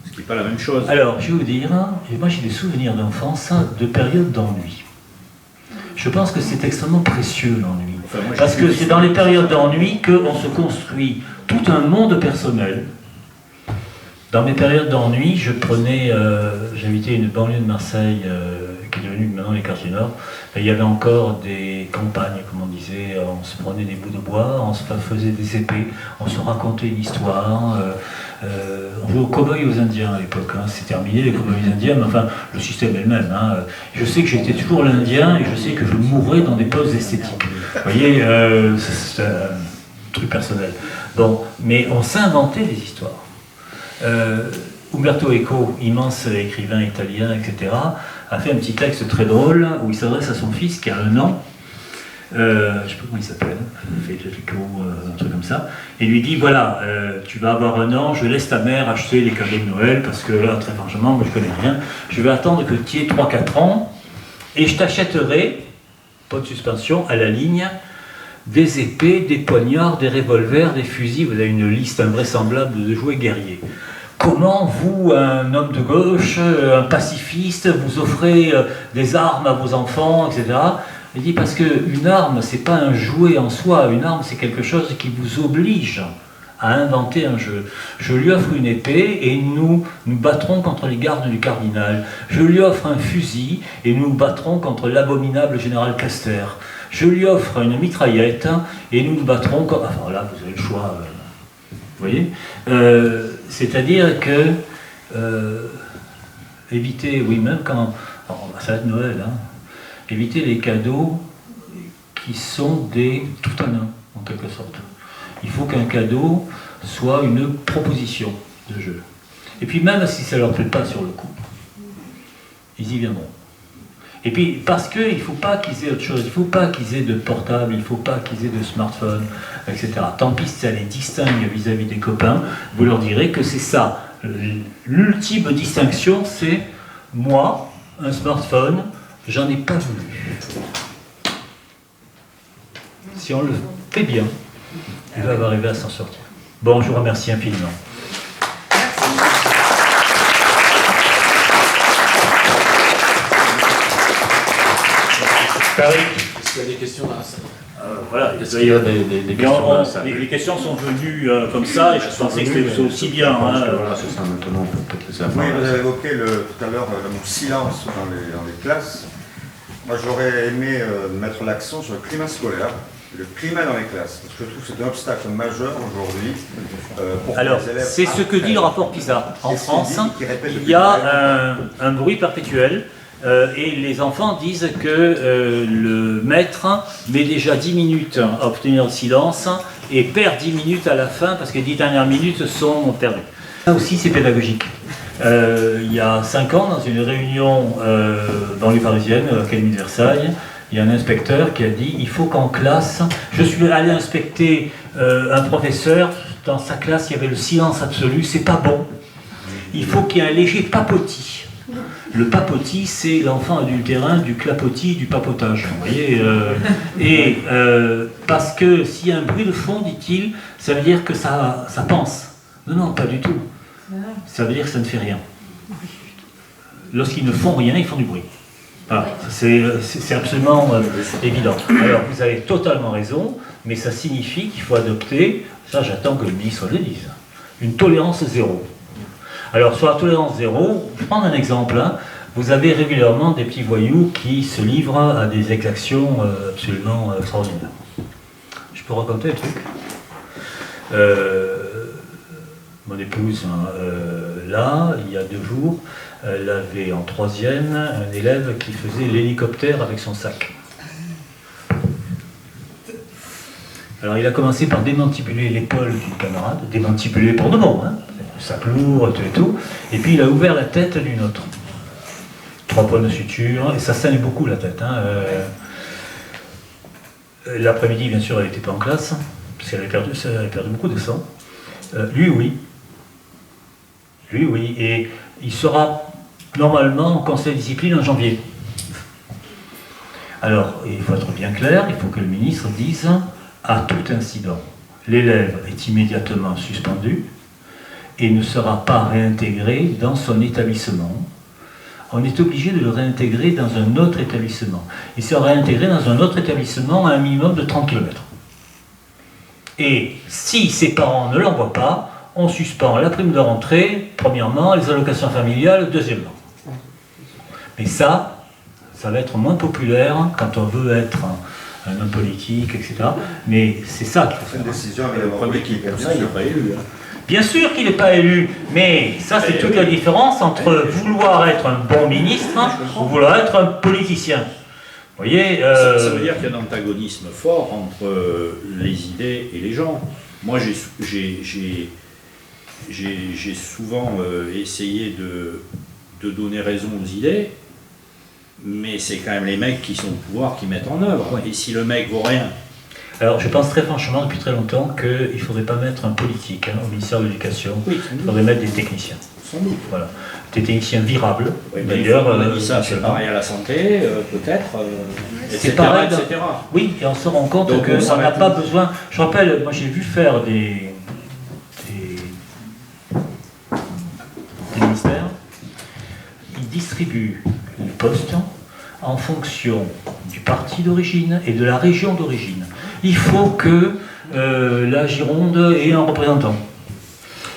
Ce qui n'est pas la même chose. Alors, je vais vous dire, moi j'ai des souvenirs d'enfance de périodes d'ennui. Je pense que c'est extrêmement précieux l'ennui. Enfin, parce que c'est dans les périodes d'ennui qu'on se construit tout un monde personnel. Dans mes périodes d'ennui, j'habitais une banlieue de Marseille qui est devenue maintenant les quartiers nord. Et il y avait encore des campagnes, comme on disait, on se prenait des bouts de bois, on se faisait des épées, on se racontait une histoire. On jouait aux cow-boys et aux indiens à l'époque, hein. C'est terminé les cow-boys et les indiens, mais enfin le système est le même, hein. Je sais que j'étais toujours l'indien et je sais que je mourrais dans des poses esthétiques. Vous voyez, c'est un truc personnel. Bon, mais on s'inventait des histoires. Umberto Eco, immense écrivain italien, etc., a fait un petit texte très drôle où il s'adresse à son fils qui a 1 an. Je ne sais pas comment il s'appelle, Federico, un truc comme ça, et lui dit voilà, tu vas avoir 1 an, je laisse ta mère acheter les cadeaux de Noël, parce que là, très franchement, moi je connais rien, je vais attendre que tu aies 3-4 ans, et je t'achèterai, pas de suspension, à la ligne, des épées, des poignards, des revolvers, des fusils, vous avez une liste invraisemblable de jouets guerriers. Comment vous, un homme de gauche, un pacifiste, vous offrez des armes à vos enfants, etc. Il dit parce qu'une arme, c'est pas un jouet en soi, une arme, c'est quelque chose qui vous oblige à inventer un jeu. Je lui offre une épée et nous nous battrons contre les gardes du cardinal. Je lui offre un fusil et nous nous battrons contre l'abominable général Caster. Je lui offre une mitraillette et nous nous battrons contre... Enfin là, vous avez le choix. Vous voyez, c'est-à-dire que éviter, oui, même quand... Alors, ça va être Noël, hein, éviter les cadeaux qui sont des tout en un, en quelque sorte. Il faut qu'un cadeau soit une proposition de jeu. Et puis même si ça ne leur plaît pas sur le coup, ils y viendront. Et puis parce qu'il ne faut pas qu'ils aient autre chose, il ne faut pas qu'ils aient de portable, il ne faut pas qu'ils aient de smartphone, etc. Tant pis si ça les distingue vis-à-vis des copains, vous leur direz que c'est ça. L'ultime distinction, c'est moi, un smartphone, j'en ai pas voulu. Si on le fait bien, ils doivent arriver à s'en sortir. Bon, je vous remercie infiniment. Est-ce qu'il y a des questions dans la salle? Voilà, Est-ce qu'il y a des questions dans la salle? les questions sont venues comme ça, et je pensais que c'était aussi bien. Voilà, c'est ça, maintenant, on peut peut-être laisser la Oui, parole. vous avez évoqué tout à l'heure le mot silence dans les classes. Moi, j'aurais aimé mettre l'accent sur le climat scolaire, le climat dans les classes, parce que je trouve que c'est un obstacle majeur aujourd'hui. Alors, c'est ce que dit le rapport PISA. En France, il y a un bruit perpétuel. Et les enfants disent que le maître met déjà 10 minutes à obtenir le silence et perd 10 minutes à la fin parce que les 10 dernières minutes sont perdues. Là aussi, c'est pédagogique. Il y a 5 ans, dans une réunion dans les Parisiennes, à l'Académie de Versailles, il y a un inspecteur qui a dit il faut qu'en classe, je suis allé inspecter un professeur, dans sa classe il y avait le silence absolu, c'est pas bon. Il faut qu'il y ait un léger papotis. Le papotis, c'est l'enfant adultérin du clapotis, du papotage. Vous voyez, parce que s'il y a un bruit de fond, dit-il, ça veut dire que ça pense. Non, non, pas du tout. Ça veut dire que ça ne fait rien. Lorsqu'ils ne font rien, ils font du bruit. Voilà, c'est absolument évident. Alors, vous avez totalement raison, mais ça signifie qu'il faut adopter, ça j'attends que le ministre le dise, une tolérance zéro. Alors, sur la tolérance zéro, je vais prendre un exemple. Hein. Vous avez régulièrement des petits voyous qui se livrent à des exactions absolument extraordinaires. Je peux raconter un truc. Mon épouse, là, il y a 2 jours, elle avait en 3e un élève qui faisait l'hélicoptère avec son sac. Alors, il a commencé par démantibuler l'épaule du camarade, démantibuler pour de bon, hein. Sac lourd, tout et tout, et puis il a ouvert la tête d'une autre. 3 points de suture, et ça saigne beaucoup la tête. Hein. L'après-midi, bien sûr, elle n'était pas en classe, parce qu'elle avait perdu beaucoup de sang. Lui, oui. Lui, oui. Et il sera normalement en conseil de discipline en janvier. Alors, il faut être bien clair, il faut que le ministre dise à tout incident, l'élève est immédiatement suspendu et ne sera pas réintégré dans son établissement. On est obligé de le réintégrer dans un autre établissement. Il sera réintégré dans un autre établissement à un minimum de 30 km. Et si ses parents ne l'envoient pas, on suspend la prime de rentrée, premièrement, les allocations familiales, deuxièmement. Mais ça va être moins populaire quand on veut être un homme politique, etc. Mais c'est ça qu'il faut faire. C'est une décision avec Le premier qui est comme ça, il n'est pas élu. Hein. Bien sûr qu'il n'est pas élu, mais ça c'est toute la différence entre vouloir être un bon ministre ou vouloir être un politicien. Vous voyez, Ça veut dire qu'il y a un antagonisme fort entre les idées et les gens. Moi j'ai souvent essayé de donner raison aux idées, mais c'est quand même les mecs qui sont au pouvoir qui mettent en œuvre. Et si le mec vaut rien... Alors je pense très franchement depuis très longtemps qu'il ne faudrait pas mettre un politique au ministère de l'Éducation, il faudrait mettre des techniciens. Sans doute. Voilà. Des techniciens virables, oui, d'ailleurs. On a dit ça, c'est pareil à la santé, peut-être, c'est pareil, etc. Oui, et on se rend compte donc, que ça n'a pas besoin... Je rappelle, moi j'ai vu faire des ministères, ils distribuent les postes en fonction du parti d'origine et de la région d'origine. Il faut que la Gironde ait un représentant.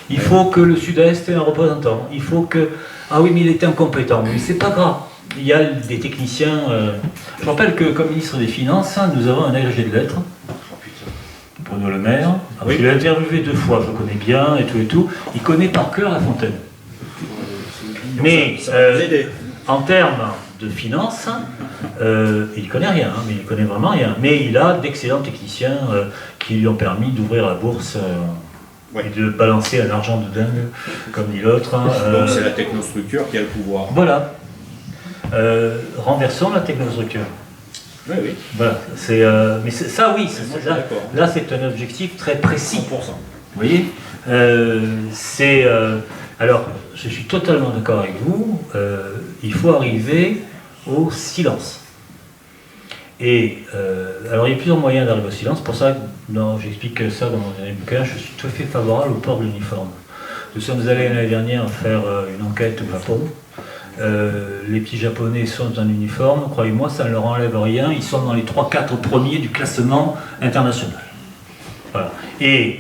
Il faut que le Sud-Est ait un représentant. Il faut que... Ah oui, mais il est incompétent. Mais c'est pas grave. Il y a des techniciens... Je rappelle que comme ministre des Finances, nous avons un agrégé de lettres, Bruno Le Maire. Oui. Je l'ai interviewé 2 fois, je le connais bien et tout. Il connaît par cœur La Fontaine. Mais en termes de finances, il ne connaît rien, hein, mais il ne connaît vraiment rien. Mais il a d'excellents techniciens qui lui ont permis d'ouvrir la bourse et de balancer un argent de dingue, comme dit l'autre. Donc c'est la technostructure qui a le pouvoir. Voilà. Renversons la technostructure. Oui, oui. Voilà. Mais ça, oui, là c'est un objectif très précis. 100%. Vous voyez alors, je suis totalement d'accord avec vous, il faut arriver au silence. Et, alors il y a plusieurs moyens d'arriver au silence, pour ça, j'explique ça dans mon dernier bouquin, je suis tout à fait favorable au port de l'uniforme. Nous sommes allés l'année dernière faire une enquête au Japon. Les petits Japonais sont en uniforme, croyez-moi, ça ne leur enlève rien, ils sont dans les 3-4 premiers du classement international. Voilà. Et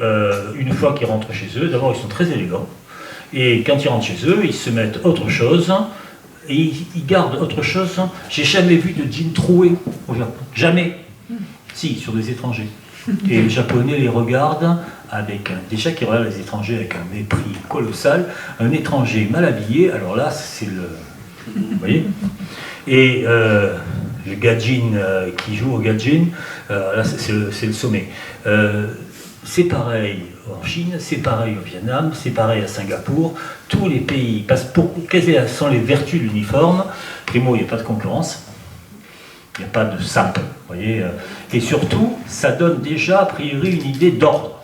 une fois qu'ils rentrent chez eux, d'abord ils sont très élégants. Et quand ils rentrent chez eux, ils se mettent autre chose, et ils gardent autre chose. J'ai jamais vu de jean troué au Japon. Jamais. Si, sur des étrangers. Et les Japonais les regardent avec déjà qu'ils regardent les étrangers avec un mépris colossal. Un étranger mal habillé, alors là, c'est le... Vous voyez. Et le gadjin qui joue au gadjin, là, c'est le sommet. C'est pareil en Chine, c'est pareil au Vietnam, c'est pareil à Singapour. Tous les pays passent pour quelles sont les vertus de l'uniforme. Primo, il n'y a pas de concurrence, il n'y a pas de sap, vous voyez. Et surtout, ça donne déjà a priori une idée d'ordre.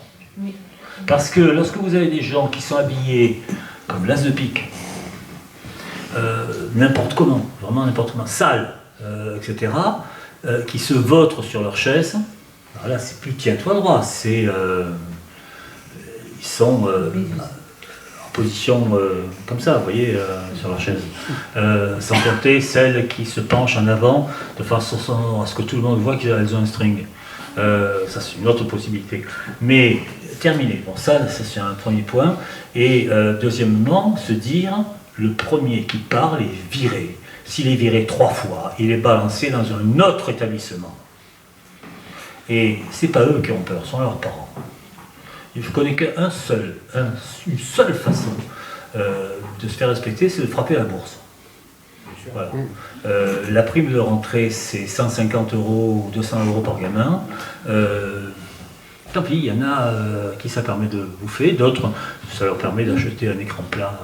Parce que lorsque vous avez des gens qui sont habillés comme l'as de pique, n'importe comment, vraiment n'importe comment, sales, etc., qui se vautrent sur leur chaise. Alors là, c'est plus tiens-toi droit, c'est ils sont en position comme ça, vous voyez, sur leur chaise. Sans compter celles qui se penchent en avant de façon à ce que tout le monde voit qu'elles ont un string. Ça, c'est une autre possibilité. Mais terminé. Bon, ça c'est un premier point. Et deuxièmement, se dire le premier qui parle est viré. S'il est viré 3 fois, il est balancé dans un autre établissement. Et c'est pas eux qui ont peur, ce sont leurs parents. Il ne connaît qu'une seule façon de se faire respecter, c'est de frapper la bourse. Voilà. La prime de rentrée, c'est 150 € ou 200 € par gamin. Tant pis, il y en a qui ça permet de bouffer, d'autres, ça leur permet d'acheter un écran plat,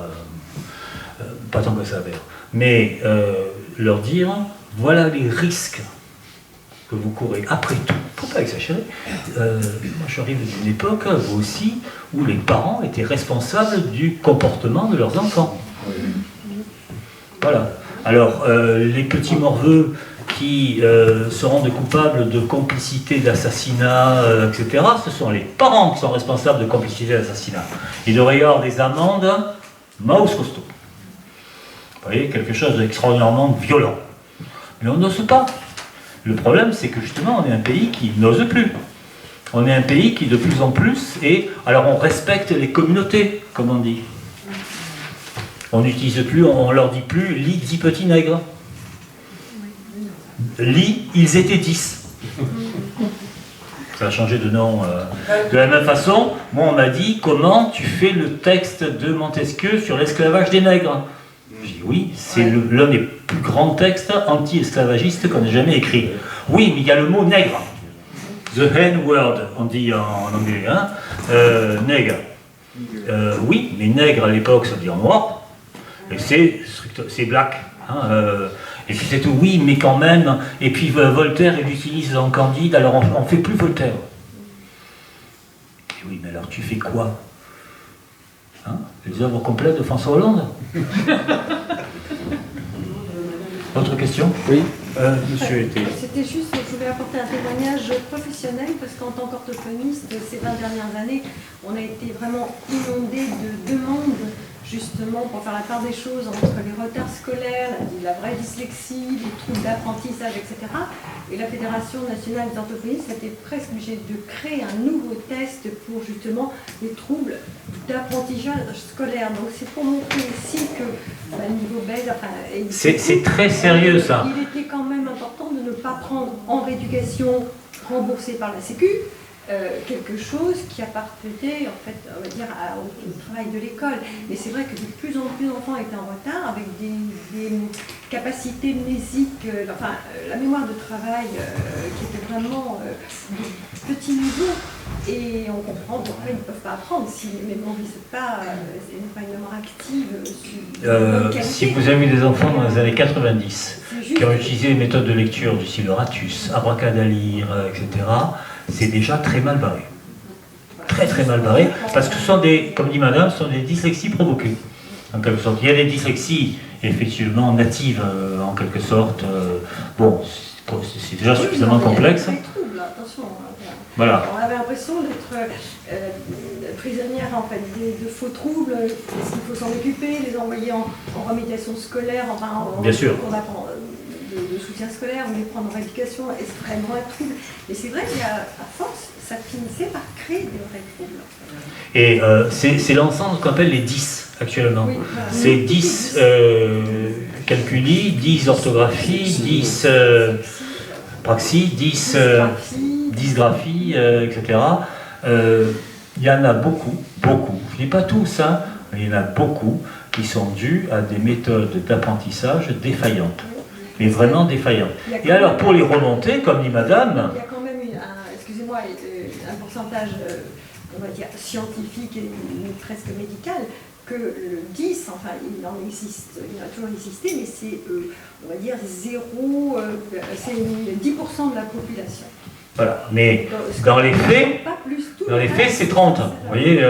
pas tant que ça d'ailleurs. Mais leur dire, voilà les risques que vous courez. Après tout, il ne faut pas exagérer. Moi, je arrive d'une époque, vous aussi, où les parents étaient responsables du comportement de leurs enfants. Voilà. Alors, les petits morveux qui se rendent coupables de complicité d'assassinat, etc., ce sont les parents qui sont responsables de complicité d'assassinat. Il devrait y avoir des amendes mouse costaud. Vous voyez, quelque chose d'extraordinairement violent. Mais on n'ose pas. Le problème, c'est que justement, on est un pays qui n'ose plus. On est un pays qui, de plus en plus, alors on respecte les communautés, comme on dit. On n'utilise plus, on leur dit plus « lit 10 petits nègres ». Lit, ils étaient 10. Ça a changé de nom. De la même façon, moi, on m'a dit « Comment tu fais le texte de Montesquieu sur l'esclavage des nègres ?» Je dis oui, c'est l'un des plus grands textes anti-esclavagistes qu'on ait jamais écrit. Oui, mais il y a le mot nègre. The N-word, on dit en anglais, hein, nègre. Oui, mais nègre à l'époque, ça veut dire noir. Et c'est black. Hein, et puis c'est tout, oui, mais quand même. Et puis Voltaire, il l'utilise dans Candide, alors on ne fait plus Voltaire. Et oui, mais alors tu fais quoi? Hein, les œuvres complètes de François Hollande. Autre question? Oui, monsieur était. C'était juste, je voulais apporter un témoignage professionnel parce qu'en tant qu'orthophoniste, ces 20 dernières années, on a été vraiment inondé de demandes justement pour faire la part des choses entre les retards scolaires, la vraie dyslexie, les troubles d'apprentissage, etc. Et la Fédération nationale des orthophonistes a été presque obligée de créer un nouveau test pour justement les troubles d'apprentissage scolaire. Donc c'est pour montrer ici que le niveau baisse. Enfin, c'est très sérieux ça. Il était quand même important de ne pas prendre en rééducation remboursée par la Sécu quelque chose qui appartenait en fait, on va dire, au travail de l'école. Et c'est vrai que de plus en plus d'enfants étaient en retard avec des capacités mnésiques, la mémoire de travail qui était vraiment de petit niveau. Et on comprend pourquoi ils ne peuvent pas apprendre si les mémoires ne sont pas, c'est pas une mémoire active. Si vous avez eu des enfants dans les années 90 qui ont utilisé les méthodes de lecture du style Oratus, Abracadalire, etc., c'est déjà très mal barré. Très très mal barré, parce que ce sont des, comme dit madame, ce sont des dyslexies provoquées. En quelque sorte. Il y a des dyslexies effectivement natives, en quelque sorte. Bon, c'est déjà suffisamment complexe. Voilà. On avait l'impression d'être prisonnière en fait, de faux troubles. Est-ce qu'il faut s'en occuper, les envoyer en remédiation scolaire, bien sûr. On apprend de soutien scolaire, ou les prendre en rééducation extrêmement troubles. Et c'est vrai qu'à force, ça finissait par créer des vrais troubles. Et c'est l'ensemble qu'on appelle les 10 actuellement. Oui, voilà. C'est 10 calculi, 10 orthographie, 10 praxie, 10 dysgraphie, etc. Il y en a beaucoup, je ne dis pas tous, hein, mais il y en a beaucoup qui sont dus à des méthodes d'apprentissage défaillantes. Mais vraiment défaillantes. Et alors pour les remonter, comme dit madame... Il y a quand même un pourcentage, on va dire, scientifique et presque médical, que le 10, enfin il en existe, il a toujours existé, mais c'est, on va dire, c'est 10% de la population. Voilà, mais dans les faits, c'est 30. Vous voyez,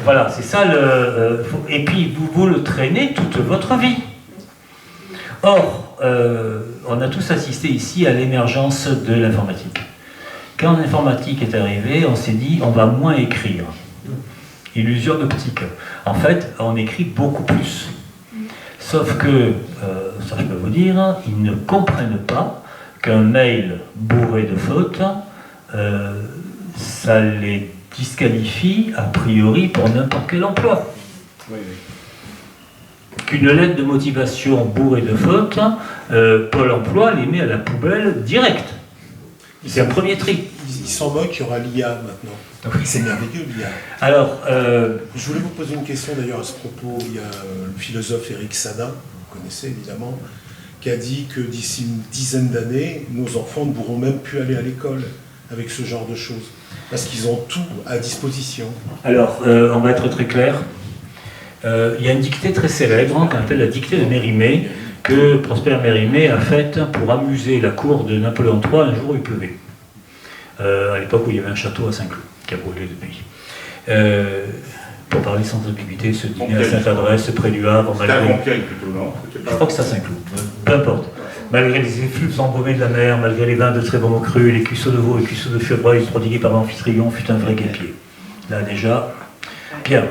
voilà, c'est ça le... et puis, vous le traînez toute votre vie. Or, on a tous assisté ici à l'émergence de l'informatique. Quand l'informatique est arrivée, on s'est dit, on va moins écrire. Illusion d'optique. En fait, on écrit beaucoup plus. Sauf que, ça je peux vous dire, ils ne comprennent pas qu'un mail bourré de fautes, ça les disqualifie a priori pour n'importe quel emploi. Oui, oui. Qu'une lettre de motivation bourrée de fautes, Pôle emploi les met à la poubelle direct. C'est un premier tri. Ils s'en moquent, il y aura l'IA maintenant. Oui. C'est merveilleux l'IA. Alors, je voulais vous poser une question d'ailleurs à ce propos. Il y a le philosophe Éric Sadin, vous connaissez évidemment, qui a dit que d'ici une dizaine d'années, nos enfants ne pourront même plus aller à l'école avec ce genre de choses, parce qu'ils ont tout à disposition. Alors, on va être très clair. Il y a une dictée très célèbre qu'on appelle la dictée de Mérimée, que Prosper Mérimée a faite pour amuser la cour de Napoléon III un jour où il pleuvait. À l'époque où il y avait un château à Saint-Cloud, qui a brûlé depuis. Pour parler sans ambiguïté, ce dîner à Sainte-Adresse, près du Havre, malgré... plutôt, non ? Je crois que c'est à Saint-Cloud, peu importe. Malgré les effluves embaumés de la mer, malgré les vins de très bon cru, les cuisseaux de veau et cuisseaux de chevreuil prodigués par l'Amphitryon fut un vrai guêpier. Là déjà, bien.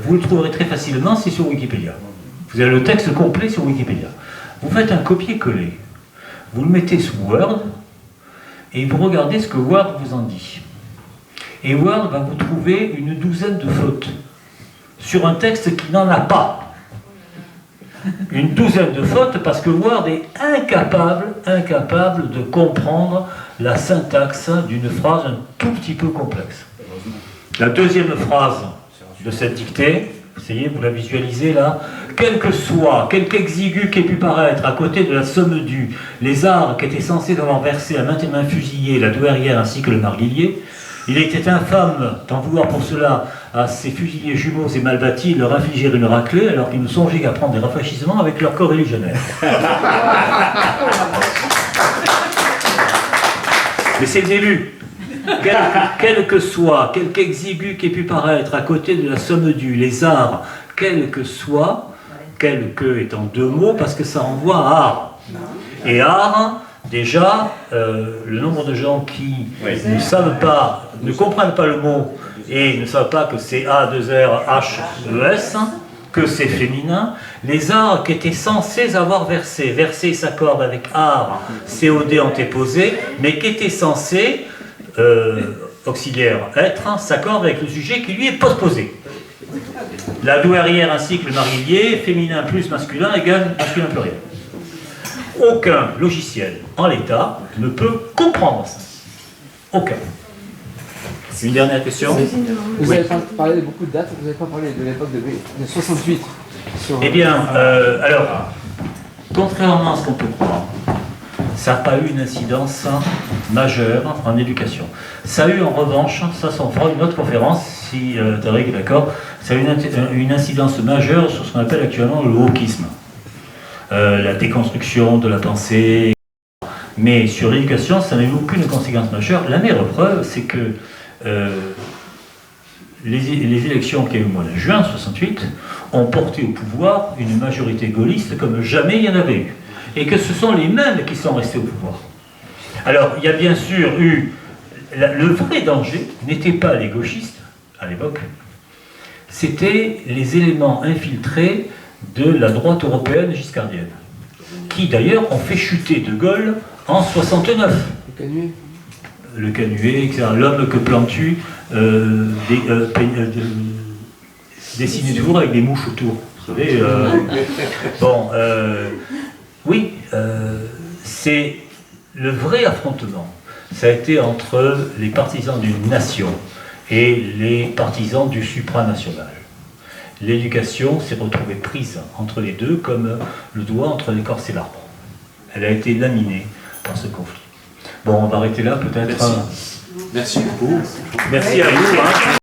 Vous le trouverez très facilement, c'est sur Wikipédia. Vous avez le texte complet sur Wikipédia. Vous faites un copier-coller. Vous le mettez sous Word, et vous regardez ce que Word vous en dit. Et Word va vous trouver une douzaine de fautes sur un texte qui n'en a pas. Une douzaine de fautes parce que Word est incapable de comprendre la syntaxe d'une phrase un tout petit peu complexe. La deuxième phrase de cette dictée, essayez, vous la visualisez là, quel que soit, quelque exigu qu'ait pu paraître à côté de la somme due, les arts qui étaient censés avoir versé à maintes et maintes fusillés la douairière ainsi que le marguillier, il était infâme d'en vouloir pour cela à ces fusiliers jumeaux et mal bâtis leur infliger une raclée alors qu'ils ne songeaient qu'à prendre des rafraîchissements avec leur corps religionnaire. Mais c'est le début. Quel que soit, quelque exigu qu'ait pu paraître à côté de la somme due, les arts, quel que soit, quel que étant deux mots parce que ça renvoie à art. Et art, déjà, le nombre de gens qui ne savent pas, ne comprennent pas le mot et ne savent pas que c'est A2R-H-E-S, que c'est féminin, les arts qui étaient censés avoir versé, verser s'accorde avec art, COD antéposé, mais qui étaient censés, auxiliaire être, s'accorde avec le sujet qui lui est postposé. La douairière ainsi que le marguillier, féminin plus masculin égale masculin pluriel. Aucun logiciel en l'état ne peut comprendre ça. Aucun. Une dernière question. Vous avez parlé de beaucoup de dates, vous n'avez pas parlé de l'époque de 68. Eh bien, alors, contrairement à ce qu'on peut croire, ça n'a pas eu une incidence majeure en éducation. Ça a eu en revanche, ça on fera une autre conférence, si Tariq est d'accord, ça a eu une incidence majeure sur ce qu'on appelle actuellement le wokisme. La déconstruction de la pensée. Mais sur l'éducation, ça n'a eu aucune conséquence majeure. La meilleure preuve, c'est que les élections qui ont eu au mois de juin 68 ont porté au pouvoir une majorité gaulliste comme jamais il y en avait eu. Et que ce sont les mêmes qui sont restés au pouvoir. Alors, il y a bien sûr eu... Le vrai danger n'était pas les gauchistes, à l'époque, c'était les éléments infiltrés de la droite européenne giscardienne, qui d'ailleurs ont fait chuter De Gaulle en 69. Le Canuet. Le Canuet, etc. L'homme que Plantu dessinait toujours avec des mouches autour. Vous savez, bon, oui, c'est le vrai affrontement. Ça a été entre les partisans d'une nation et les partisans du supranational. L'éducation s'est retrouvée prise entre les deux comme le doigt entre l'écorce et l'arbre. Elle a été laminée par ce conflit. Bon, on va arrêter là peut-être. Merci beaucoup. Merci à vous.